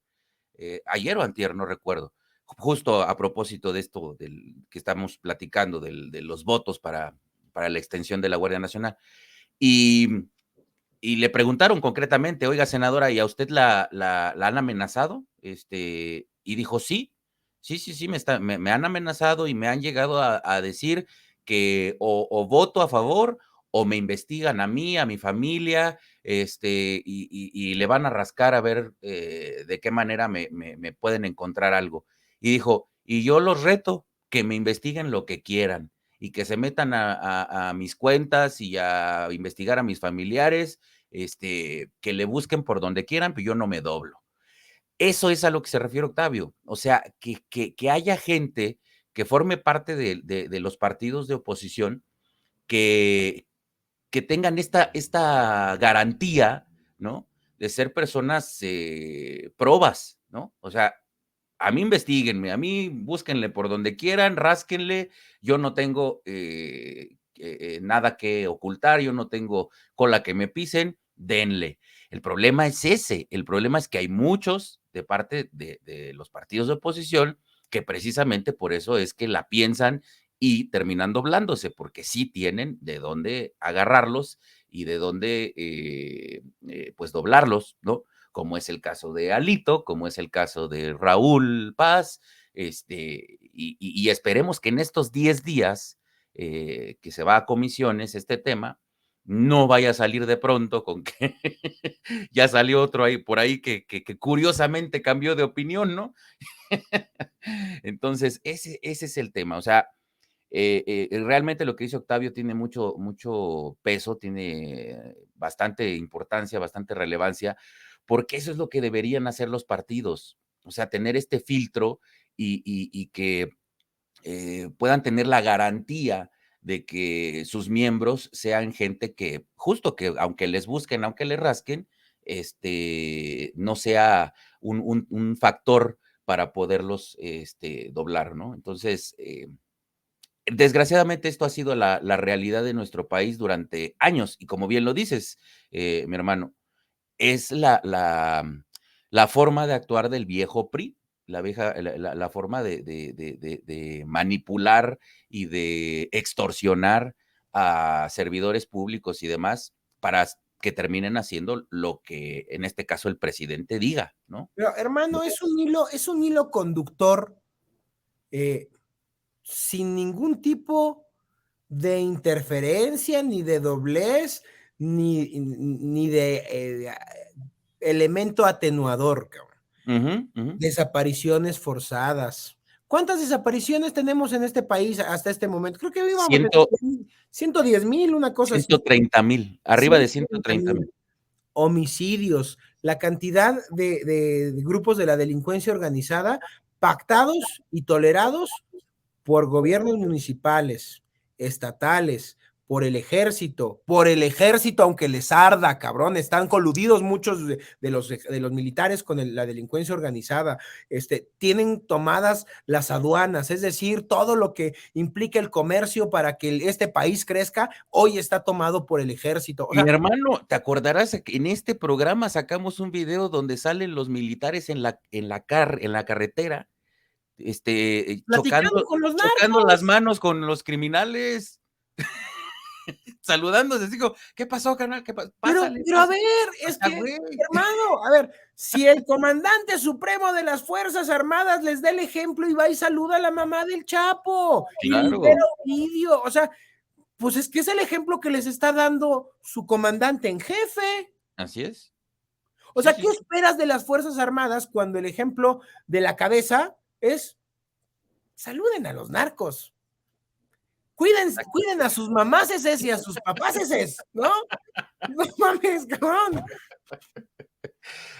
ayer o antier, no recuerdo, justo a propósito de esto del que estamos platicando, de los votos para la extensión de la Guardia Nacional. Y, y le preguntaron concretamente, oiga, senadora, ¿y a usted la han amenazado? Y dijo, sí, sí, me han amenazado y me han llegado a decir que o voto a favor o me investigan a mí, a mi familia, y le van a rascar a ver de qué manera me pueden encontrar algo. Y dijo, y yo los reto que me investiguen lo que quieran y que se metan a mis cuentas y a investigar a mis familiares, que le busquen por donde quieran, pero yo no me doblo. Eso es a lo que se refiere Octavio. O sea, que haya gente que forme parte de los partidos de oposición que, que tengan esta garantía, ¿no? De ser personas probas, ¿no? O sea, a mí investiguenme, a mí búsquenle por donde quieran, rásquenle, yo no tengo nada que ocultar, yo no tengo cola que me pisen, denle. El problema es ese, el problema es que hay muchos de parte de los partidos de oposición que precisamente por eso es que la piensan y terminan doblándose, porque sí tienen de dónde agarrarlos y de dónde pues doblarlos, ¿no? Como es el caso de Alito, como es el caso de Raúl Paz, y esperemos que en estos 10 días que se va a comisiones este tema, no vaya a salir de pronto con que ya salió otro ahí por ahí que curiosamente cambió de opinión, ¿no? Entonces, ese es el tema. O sea, realmente lo que dice Octavio tiene mucho peso, tiene bastante importancia, bastante relevancia, porque eso es lo que deberían hacer los partidos. O sea, tener este filtro y que puedan tener la garantía de que sus miembros sean gente que, justo que aunque les busquen, aunque les rasquen, no sea un factor para poderlos doblar, ¿no? Entonces, desgraciadamente esto ha sido la realidad de nuestro país durante años y como bien lo dices, mi hermano, es la forma de actuar del viejo PRI, la forma de manipular y de extorsionar a servidores públicos y demás para que terminen haciendo lo que en este caso el presidente diga, ¿no? Pero, hermano, es un hilo conductor sin ningún tipo de interferencia, ni de doblez, ni de elemento atenuador, cabrón. Desapariciones forzadas. ¿Cuántas desapariciones tenemos en este país hasta este momento? Creo que vivamos en 110,000, una cosa así. 130,000, arriba de 130,000. Homicidios, la cantidad de grupos de la delincuencia organizada pactados y tolerados por gobiernos municipales, estatales, por el ejército, aunque les arda, cabrón, están coludidos muchos de los militares con la delincuencia organizada, tienen tomadas las aduanas, es decir, todo lo que implica el comercio para que este país crezca, hoy está tomado por el ejército. Mi hermano, ¿te acordarás que en este programa sacamos un video donde salen los militares en la carretera, chocando las manos con los criminales? Saludándose, digo, ¿qué pasó, carnal? ¿Qué pasó? Pásale, pero a ver, es que, hermano, a ver, si el comandante supremo de las Fuerzas Armadas les da el ejemplo y va y saluda a la mamá del Chapo, claro, y libera un vídeo, o sea, pues es que es el ejemplo que les está dando su comandante en jefe. Así es. O sea, ¿qué esperas de las Fuerzas Armadas cuando el ejemplo de la cabeza es saluden a los narcos? Cuiden a sus mamás y a sus papás, ¿no? No mames, cabrón.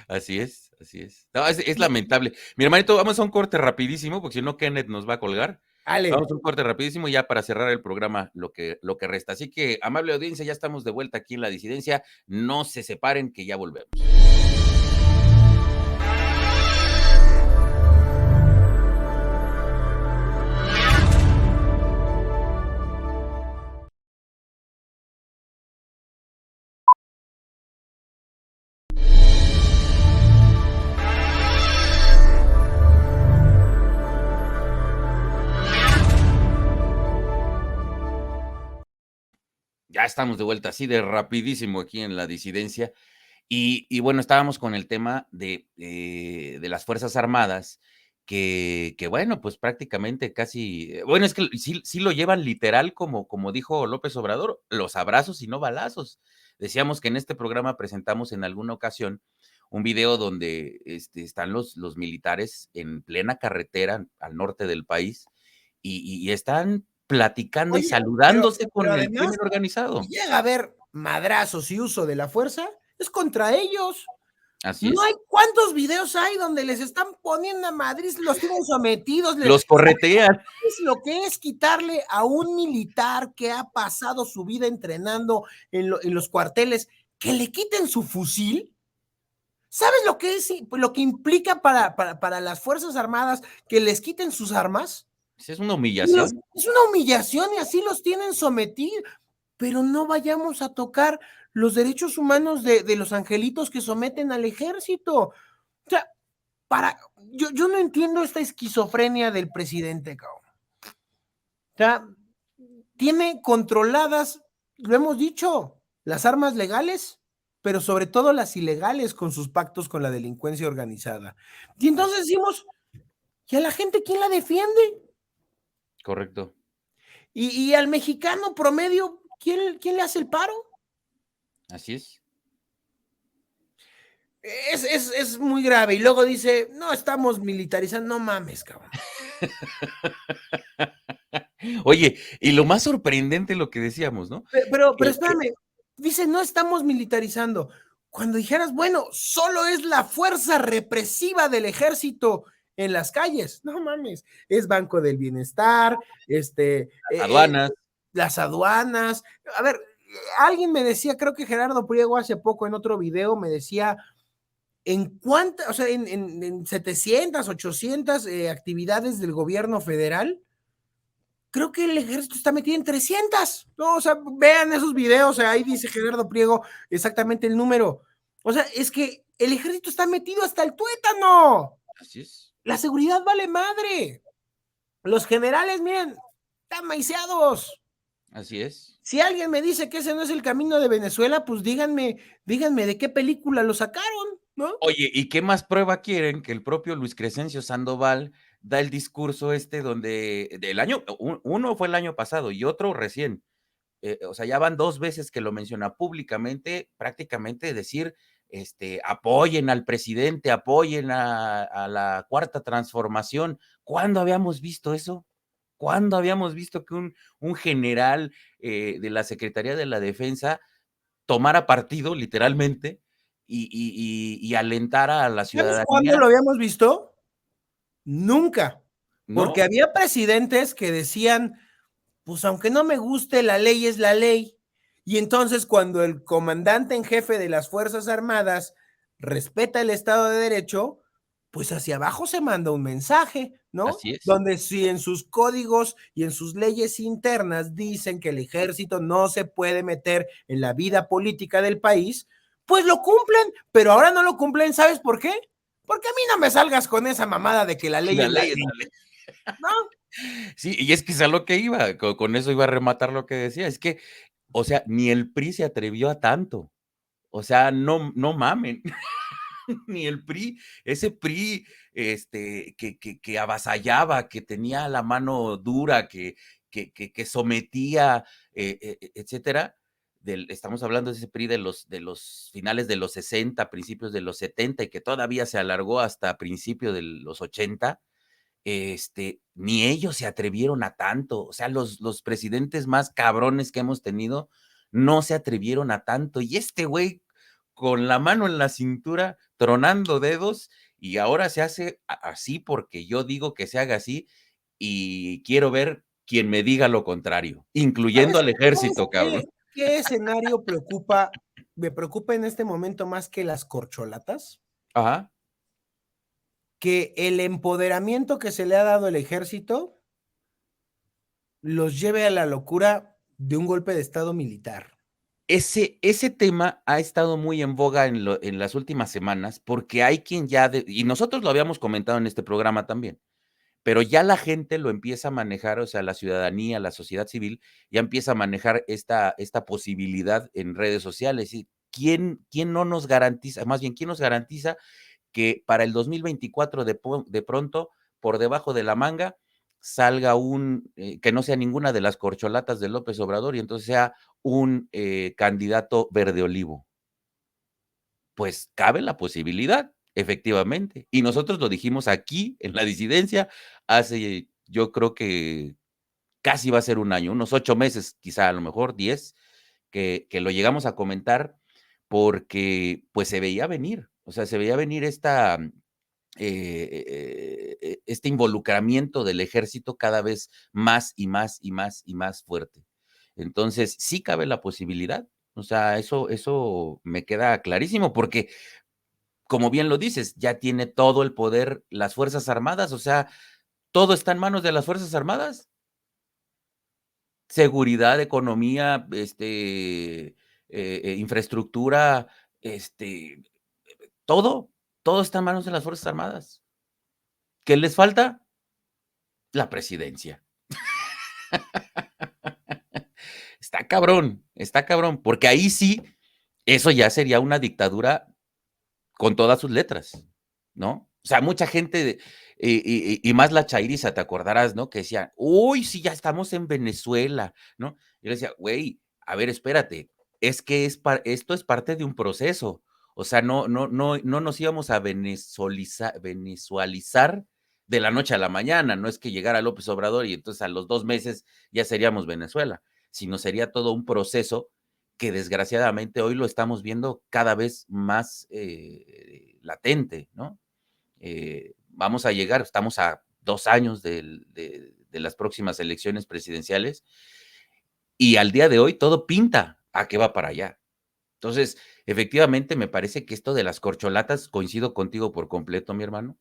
Así es, así es. No, es lamentable. Mi hermanito, vamos a un corte rapidísimo, porque si no, Kenneth nos va a colgar. Ale. Vamos a un corte rapidísimo ya para cerrar el programa, lo que resta. Así que, amable audiencia, ya estamos de vuelta aquí en La Disidencia. No se separen, que ya volvemos. Ya estamos de vuelta, así de rapidísimo aquí en La Disidencia. Y bueno, estábamos con el tema de las Fuerzas Armadas, que bueno, pues prácticamente casi, bueno, es que sí lo llevan literal, como dijo López Obrador, los abrazos y no balazos. Decíamos que en este programa presentamos en alguna ocasión un video donde están los militares en plena carretera al norte del país y están platicando y saludándose con el crimen organizado. Si llega a haber madrazos y uso de la fuerza, es contra ellos. Así es. No hay, ¿cuántos videos hay donde les están poniendo a Madrid, los tienen sometidos? Los corretean. Es lo que es quitarle a un militar que ha pasado su vida entrenando en los cuarteles, que le quiten su fusil. ¿Sabes lo que es, lo que implica para las Fuerzas Armadas que les quiten sus armas? Es una humillación. Es una humillación y así los tienen sometidos. Pero no vayamos a tocar los derechos humanos de los angelitos que someten al ejército. O sea, yo no entiendo esta esquizofrenia del presidente, cabrón. O sea, tiene controladas, lo hemos dicho, las armas legales, pero sobre todo las ilegales con sus pactos con la delincuencia organizada. Y entonces decimos, ¿y a la gente quién la defiende? Correcto. Y al mexicano promedio, ¿quién le hace el paro? Así es. Es muy grave. Y luego dice, no, estamos militarizando. No mames, cabrón. Oye, y lo más sorprendente lo que decíamos, ¿no? Pero espérame, dice, no estamos militarizando. Cuando dijeras, bueno, solo es la fuerza represiva del ejército en las calles. No mames, es Banco del Bienestar, aduanas. Las aduanas. A ver, alguien me decía, creo que Gerardo Priego hace poco en otro video me decía, en 700, 800 actividades del gobierno federal, creo que el ejército está metido en 300, ¿no? O sea, vean esos videos, ahí dice Gerardo Priego exactamente el número. O sea, es que el ejército está metido hasta el tuétano. Así es. La seguridad vale madre. Los generales, miren, están maiceados. Así es. Si alguien me dice que ese no es el camino de Venezuela, pues díganme de qué película lo sacaron, ¿no? Oye, ¿y qué más prueba quieren que el propio Luis Crescencio Sandoval da el discurso donde del año, uno fue el año pasado y otro recién? O sea, ya van 2 veces que lo menciona públicamente, prácticamente decir, apoyen al presidente, apoyen a la cuarta transformación. ¿Cuándo habíamos visto eso? ¿Cuándo habíamos visto que un general de la Secretaría de la Defensa tomara partido, literalmente, y alentara a la ¿Sabes cuándo ciudadanía? lo habíamos visto? Nunca. Porque No, había presidentes que decían, pues aunque no me guste, la ley es la ley. Y entonces cuando el comandante en jefe de las Fuerzas Armadas respeta el Estado de Derecho, pues hacia abajo se manda un mensaje, ¿no? así es. Donde si en sus códigos y en sus leyes internas dicen que el ejército no se puede meter en la vida política del país, pues lo cumplen, pero ahora no lo cumplen, ¿sabes por qué? Porque a mí no me salgas con esa mamada de que la ley La es la ley es ley, la ley. ¿no? Sí, y es que es a lo que iba, con eso iba a rematar lo que decía, es que, o sea, ni el PRI se atrevió a tanto. O sea, no mamen, ni el PRI, ese PRI, que avasallaba, que tenía la mano dura, que sometía, etcétera. Estamos hablando de ese PRI de los finales de los 60, principios de los 70, y que todavía se alargó hasta principios de los 80. Ni ellos se atrevieron a tanto. O sea, los presidentes más cabrones que hemos tenido no se atrevieron a tanto. Y este güey con la mano en la cintura, tronando dedos, y ahora se hace así porque yo digo que se haga así, y quiero ver quien me diga lo contrario, incluyendo ¿Sabes, al sabes ejército, cabrón. qué escenario preocupa, me preocupa en este momento más que las corcholatas? Ajá. Que el empoderamiento que se le ha dado al ejército los lleve a la locura de un golpe de estado militar. Ese tema ha estado muy en boga en las últimas semanas, porque hay quien ya, y nosotros lo habíamos comentado en este programa también, pero ya la gente lo empieza a manejar, o sea, la ciudadanía, la sociedad civil, ya empieza a manejar esta posibilidad en redes sociales. ¿Y quién no nos garantiza, más bien, quién nos garantiza que para el 2024 de pronto, por debajo de la manga, salga que no sea ninguna de las corcholatas de López Obrador y entonces sea un candidato verde olivo? Pues cabe la posibilidad, efectivamente. Y nosotros lo dijimos aquí en la disidencia hace, yo creo que casi va a ser un año, unos 8 meses, quizá a lo mejor 10, que lo llegamos a comentar porque pues se veía venir, o sea, se veía venir este involucramiento del ejército cada vez más y más y más y más fuerte. Entonces, sí cabe la posibilidad, o sea, eso me queda clarísimo, porque como bien lo dices, ya tiene todo el poder las Fuerzas Armadas, o sea, todo está en manos de las Fuerzas Armadas. Seguridad, economía, infraestructura, todo, todo está en manos de las Fuerzas Armadas. ¿Qué les falta? La presidencia. Está cabrón, porque ahí sí, eso ya sería una dictadura con todas sus letras, ¿no? O sea, mucha gente, y más la chairiza, te acordarás, ¿no? Que decían, uy, sí, ya estamos en Venezuela, ¿no? Yo le decía, güey, a ver, espérate, es que esto es parte de un proceso. O sea, no nos íbamos a venezualizar de la noche a la mañana. No es que llegara López Obrador y entonces a los 2 meses ya seríamos Venezuela, sino sería todo un proceso que desgraciadamente hoy lo estamos viendo cada vez más latente, ¿no? Vamos a llegar, estamos a 2 años de las próximas elecciones presidenciales y al día de hoy todo pinta a que va para allá. Entonces, efectivamente, me parece que esto de las corcholatas, coincido contigo por completo, mi hermano.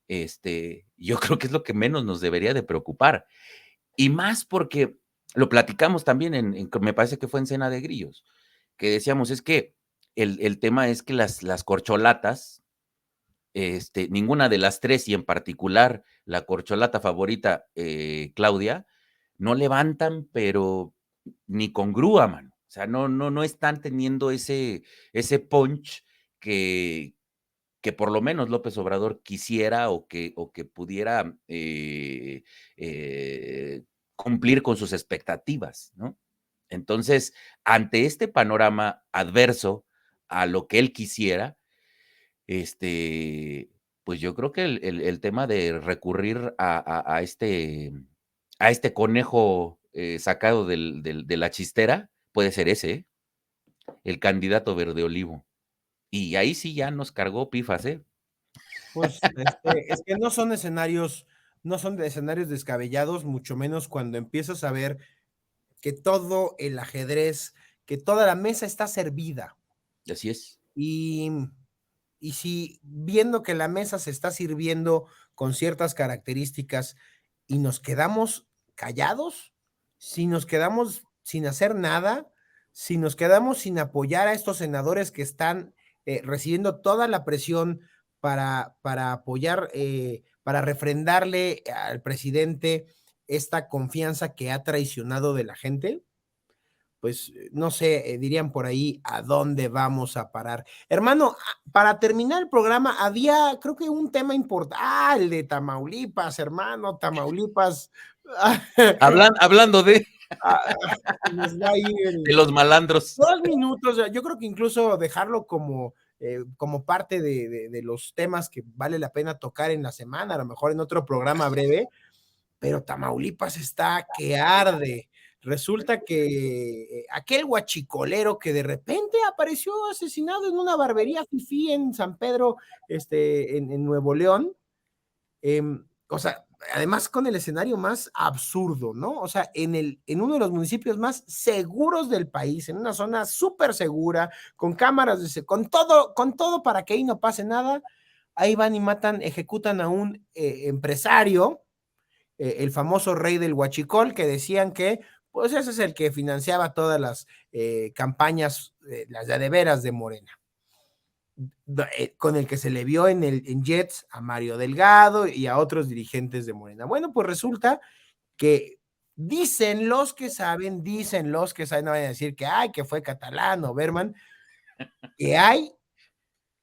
Yo creo que es lo que menos nos debería de preocupar. Y más porque lo platicamos también me parece que fue en Cena de Grillos, que decíamos, es que el tema es que las corcholatas, ninguna de las tres, y en particular la corcholata favorita, Claudia, no levantan, pero ni con grúa, mano. O sea, no están teniendo ese punch que, que por lo menos López Obrador quisiera o que pudiera cumplir con sus expectativas, ¿no? Entonces, ante este panorama adverso a lo que él quisiera, pues yo creo que el tema de recurrir a este conejo sacado de la chistera puede ser ese, ¿eh? El candidato verde olivo. Y ahí sí ya nos cargó pifas, ¿eh? Pues es que no son de escenarios descabellados, mucho menos cuando empiezas a ver que todo el ajedrez, que toda la mesa está servida. Así es. Y, y si viendo que la mesa se está sirviendo con ciertas características y nos quedamos callados, si nos quedamos sin hacer nada, si nos quedamos sin apoyar a estos senadores que están recibiendo toda la presión para apoyar, para refrendarle al presidente esta confianza que ha traicionado de la gente, pues no sé, dirían por ahí, ¿a dónde vamos a parar? Hermano, para terminar el programa, había, creo que un tema importante, el de Tamaulipas, hermano, Tamaulipas. Hablando Ah, nos va a ir de los malandros. 2 minutos, yo creo que incluso dejarlo como parte de los temas que vale la pena tocar en la semana, a lo mejor en otro programa breve, pero Tamaulipas está que arde. Resulta que aquel guachicolero que de repente apareció asesinado en una barbería fifí en San Pedro, en Nuevo León, o sea, además con el escenario más absurdo, ¿no? O sea, en uno de los municipios más seguros del país, en una zona súper segura, con cámaras, con todo para que ahí no pase nada, ahí van y matan, ejecutan a un empresario, el famoso rey del huachicol, que decían que pues ese es el que financiaba todas las campañas, las de veras de Morena, con el que se le vio en Jets a Mario Delgado y a otros dirigentes de Morena. Bueno, pues resulta que dicen los que saben, no vayan a decir que que fue Catalán o Berman, que hay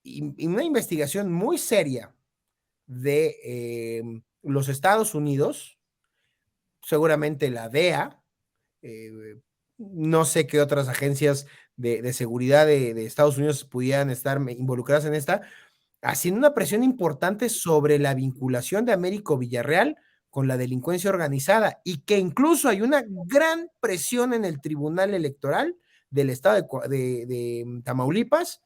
una investigación muy seria de los Estados Unidos, seguramente la DEA, no sé qué otras agencias de seguridad de Estados Unidos pudieran estar involucradas en esta, haciendo una presión importante sobre la vinculación de Américo Villarreal con la delincuencia organizada y que incluso hay una gran presión en el Tribunal Electoral del estado de Tamaulipas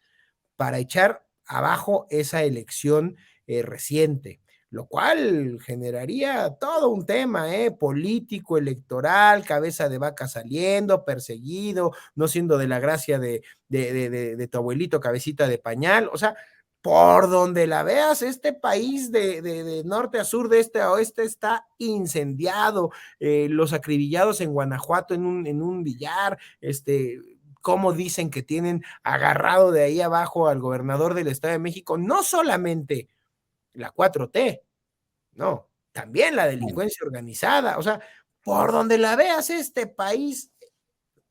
para echar abajo esa elección reciente, lo cual generaría todo un tema político, electoral, cabeza de vaca saliendo, perseguido, no siendo de la gracia de tu abuelito, cabecita de pañal, o sea, por donde la veas, este país de norte a sur, de este a oeste, está incendiado. Los acribillados en Guanajuato en un billar, cómo dicen que tienen agarrado de ahí abajo al gobernador del Estado de México, no solamente la 4T, no, también la delincuencia organizada, o sea, por donde la veas, este país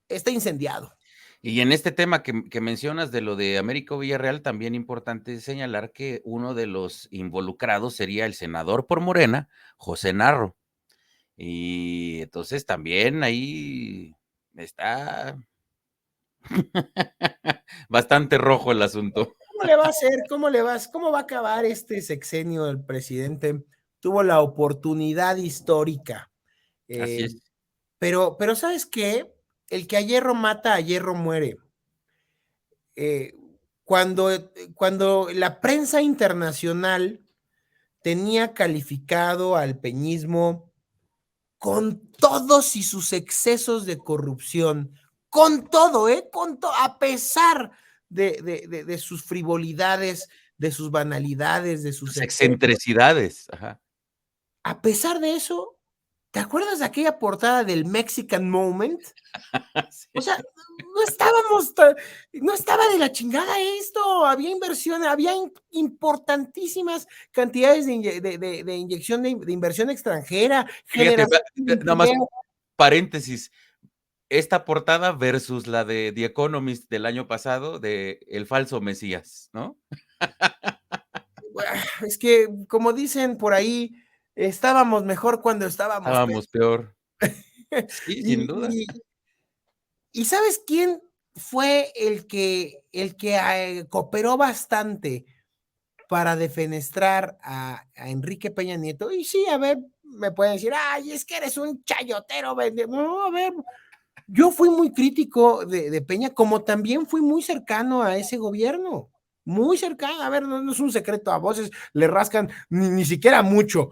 está incendiado. Y en este tema que mencionas de lo de Américo Villarreal, también importante señalar que uno de los involucrados sería el senador por Morena, José Narro. Y entonces también ahí está bastante rojo el asunto. ¿Cómo le va a hacer? ¿Cómo va a acabar este sexenio del presidente? Tuvo la oportunidad histórica, Así eh, es. pero ¿sabes qué? El que a hierro mata, a hierro muere. Eh, cuando la prensa internacional tenía calificado al peñismo con todos y sus excesos de corrupción, con todo, a pesar de sus frivolidades, de sus banalidades, de sus Sus excesos, excentricidades. Ajá. a pesar de eso, ¿te acuerdas de aquella portada del Mexican Moment? Sí. O sea, no estaba de la chingada esto, había inversión, había importantísimas cantidades de inyección de inversión extranjera, Fíjate, generación de nada más empleo. paréntesis, esta portada versus la de The Economist del año pasado de El falso Mesías, ¿no? Es que, como dicen por ahí, estábamos mejor cuando estábamos peor. Estábamos peor. Sí, sin duda. Y, y, y ¿sabes quién fue el que cooperó bastante para defenestrar a Enrique Peña Nieto? Y sí, a ver, me pueden decir, ay, es que eres un chayotero. No, a ver, yo fui muy crítico de Peña, como también fui muy cercano a ese gobierno. Muy cercano, a ver, no es un secreto, a voces le rascan ni siquiera mucho,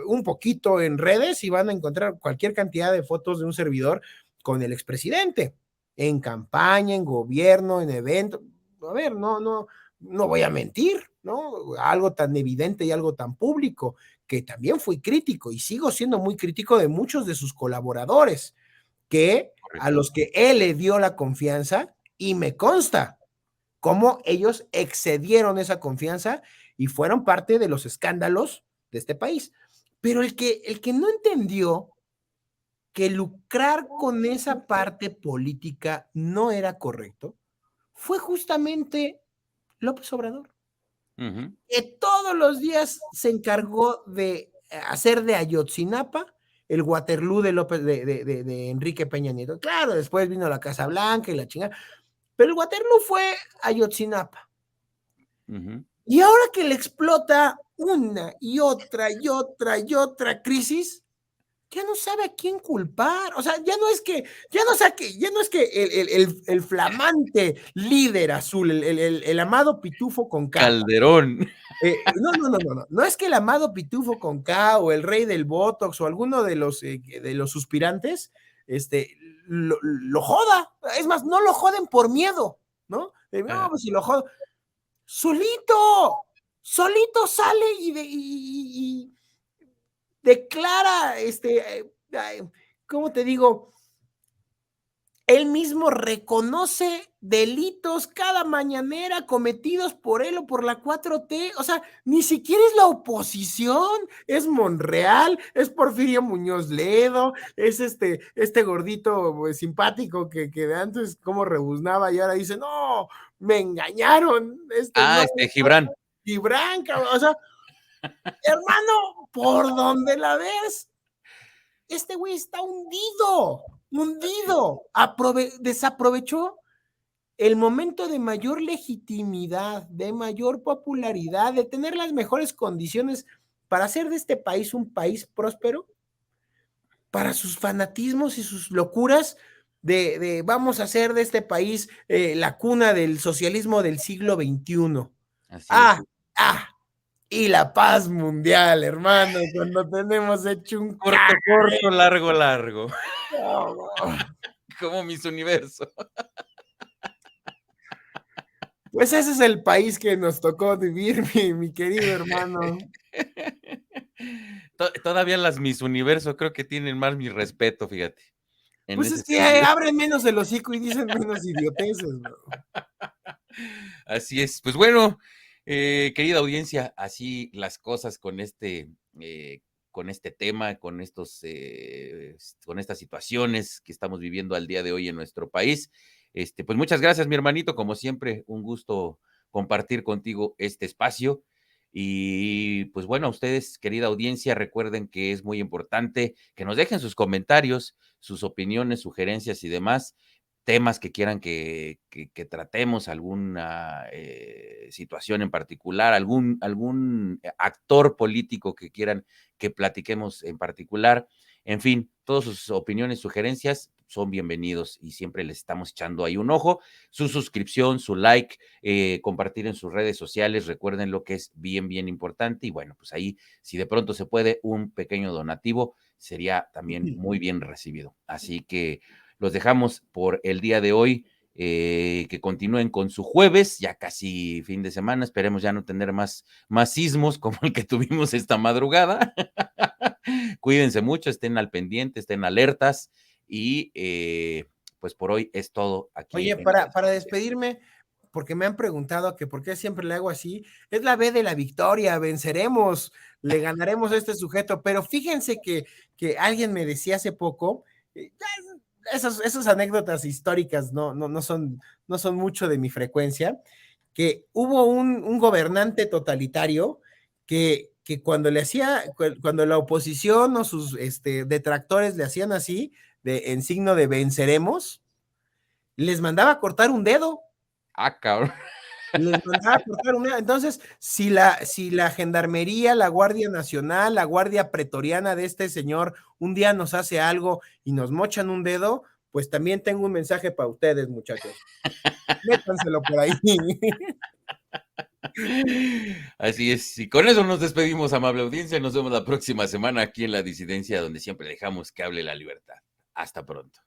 un poquito en redes y van a encontrar cualquier cantidad de fotos de un servidor con el expresidente, en campaña, en gobierno, en evento. A ver, no voy a mentir, ¿no? Algo tan evidente y algo tan público, que también fui crítico y sigo siendo muy crítico de muchos de sus colaboradores, que a Correcto. los que él le dio la confianza, y me consta cómo ellos excedieron esa confianza y fueron parte de los escándalos de este país. Pero el que no entendió que lucrar con esa parte política no era correcto fue justamente López Obrador, Ujú. que todos los días se encargó de hacer de Ayotzinapa el Waterloo de López de Enrique Peña Nieto. Claro, después vino la Casa Blanca y la chingada, pero el Waterloo fue Ayotzinapa. Ujú. Y ahora que le explota una y otra y otra y otra crisis, ya no sabe a quién culpar. O sea, ya no es que el flamante líder azul, el amado pitufo con K. Calderón. No es que el amado pitufo con K o el rey del Botox o alguno de los suspirantes, lo joda. Es más, no lo joden por miedo, ¿no? No, pues si lo jodo. Solito, solito sale y declara, ¿cómo te digo? Él mismo reconoce delitos cada mañanera cometidos por él o por la 4T. O sea, ni siquiera es la oposición, es Monreal, es Porfirio Muñoz Ledo, es este gordito pues, simpático que de antes como rebuznaba y ahora dice, no, me engañaron, no, Gibran. Gibran, o sea, hermano, por donde la ves, este güey está hundido, hundido. Desaprovechó el momento de mayor legitimidad, de mayor popularidad, de tener las mejores condiciones para hacer de este país un país próspero, para sus fanatismos y sus locuras de vamos a hacer de este país la cuna del socialismo del siglo XXI. Así es. Ah, ah, y la paz mundial, hermano, cuando tenemos hecho un Corto, corto, largo, largo. cagadero. Como mis universo. Pues ese es el país que nos tocó vivir, mi querido hermano. Todavía las Miss Universo creo que tienen más mi respeto, fíjate, en Pues ese es que sentido. abren menos el hocico y dicen menos idioteces, bro. Así es. Pues bueno, querida audiencia, así las cosas con este tema, con estas situaciones que estamos viviendo al día de hoy en nuestro país. Pues muchas gracias, mi hermanito. Como siempre, un gusto compartir contigo este espacio. Y pues bueno, a ustedes, querida audiencia, recuerden que es muy importante que nos dejen sus comentarios, sus opiniones, sugerencias y demás temas que quieran que tratemos, alguna situación en particular, algún actor político que quieran que platiquemos en particular. En fin, todas sus opiniones, sugerencias son bienvenidos y siempre les estamos echando ahí un ojo. Su suscripción, su like, compartir en sus redes sociales, recuerden lo que es bien, bien importante. Y bueno, pues ahí, si de pronto se puede, un pequeño donativo sería también muy bien recibido. Así que los dejamos por el día de hoy. Que continúen con su jueves, ya casi fin de semana. Esperemos ya no tener más sismos como el que tuvimos esta madrugada. Cuídense mucho, estén al pendiente, estén alertas y pues por hoy es todo aquí Oye, en la para Resistencia. despedirme, porque me han preguntado que por qué siempre le hago así, es la B de la victoria, venceremos, le ganaremos a este sujeto, pero fíjense que alguien me decía hace poco, esas anécdotas históricas no son mucho de mi frecuencia, que hubo un gobernante totalitario que cuando le hacía, cuando la oposición o sus detractores le hacían así, en signo de venceremos, les mandaba a cortar un dedo. Ah, cabrón. Les mandaba a cortar un dedo. Entonces, si la gendarmería, la Guardia Nacional, la Guardia Pretoriana de este señor un día nos hace algo y nos mochan un dedo, pues también tengo un mensaje para ustedes, muchachos. Métanselo por ahí. Así es. Y con eso nos despedimos, amable audiencia. Nos vemos la próxima semana aquí en La Disidencia, donde siempre dejamos que hable la libertad. Hasta pronto.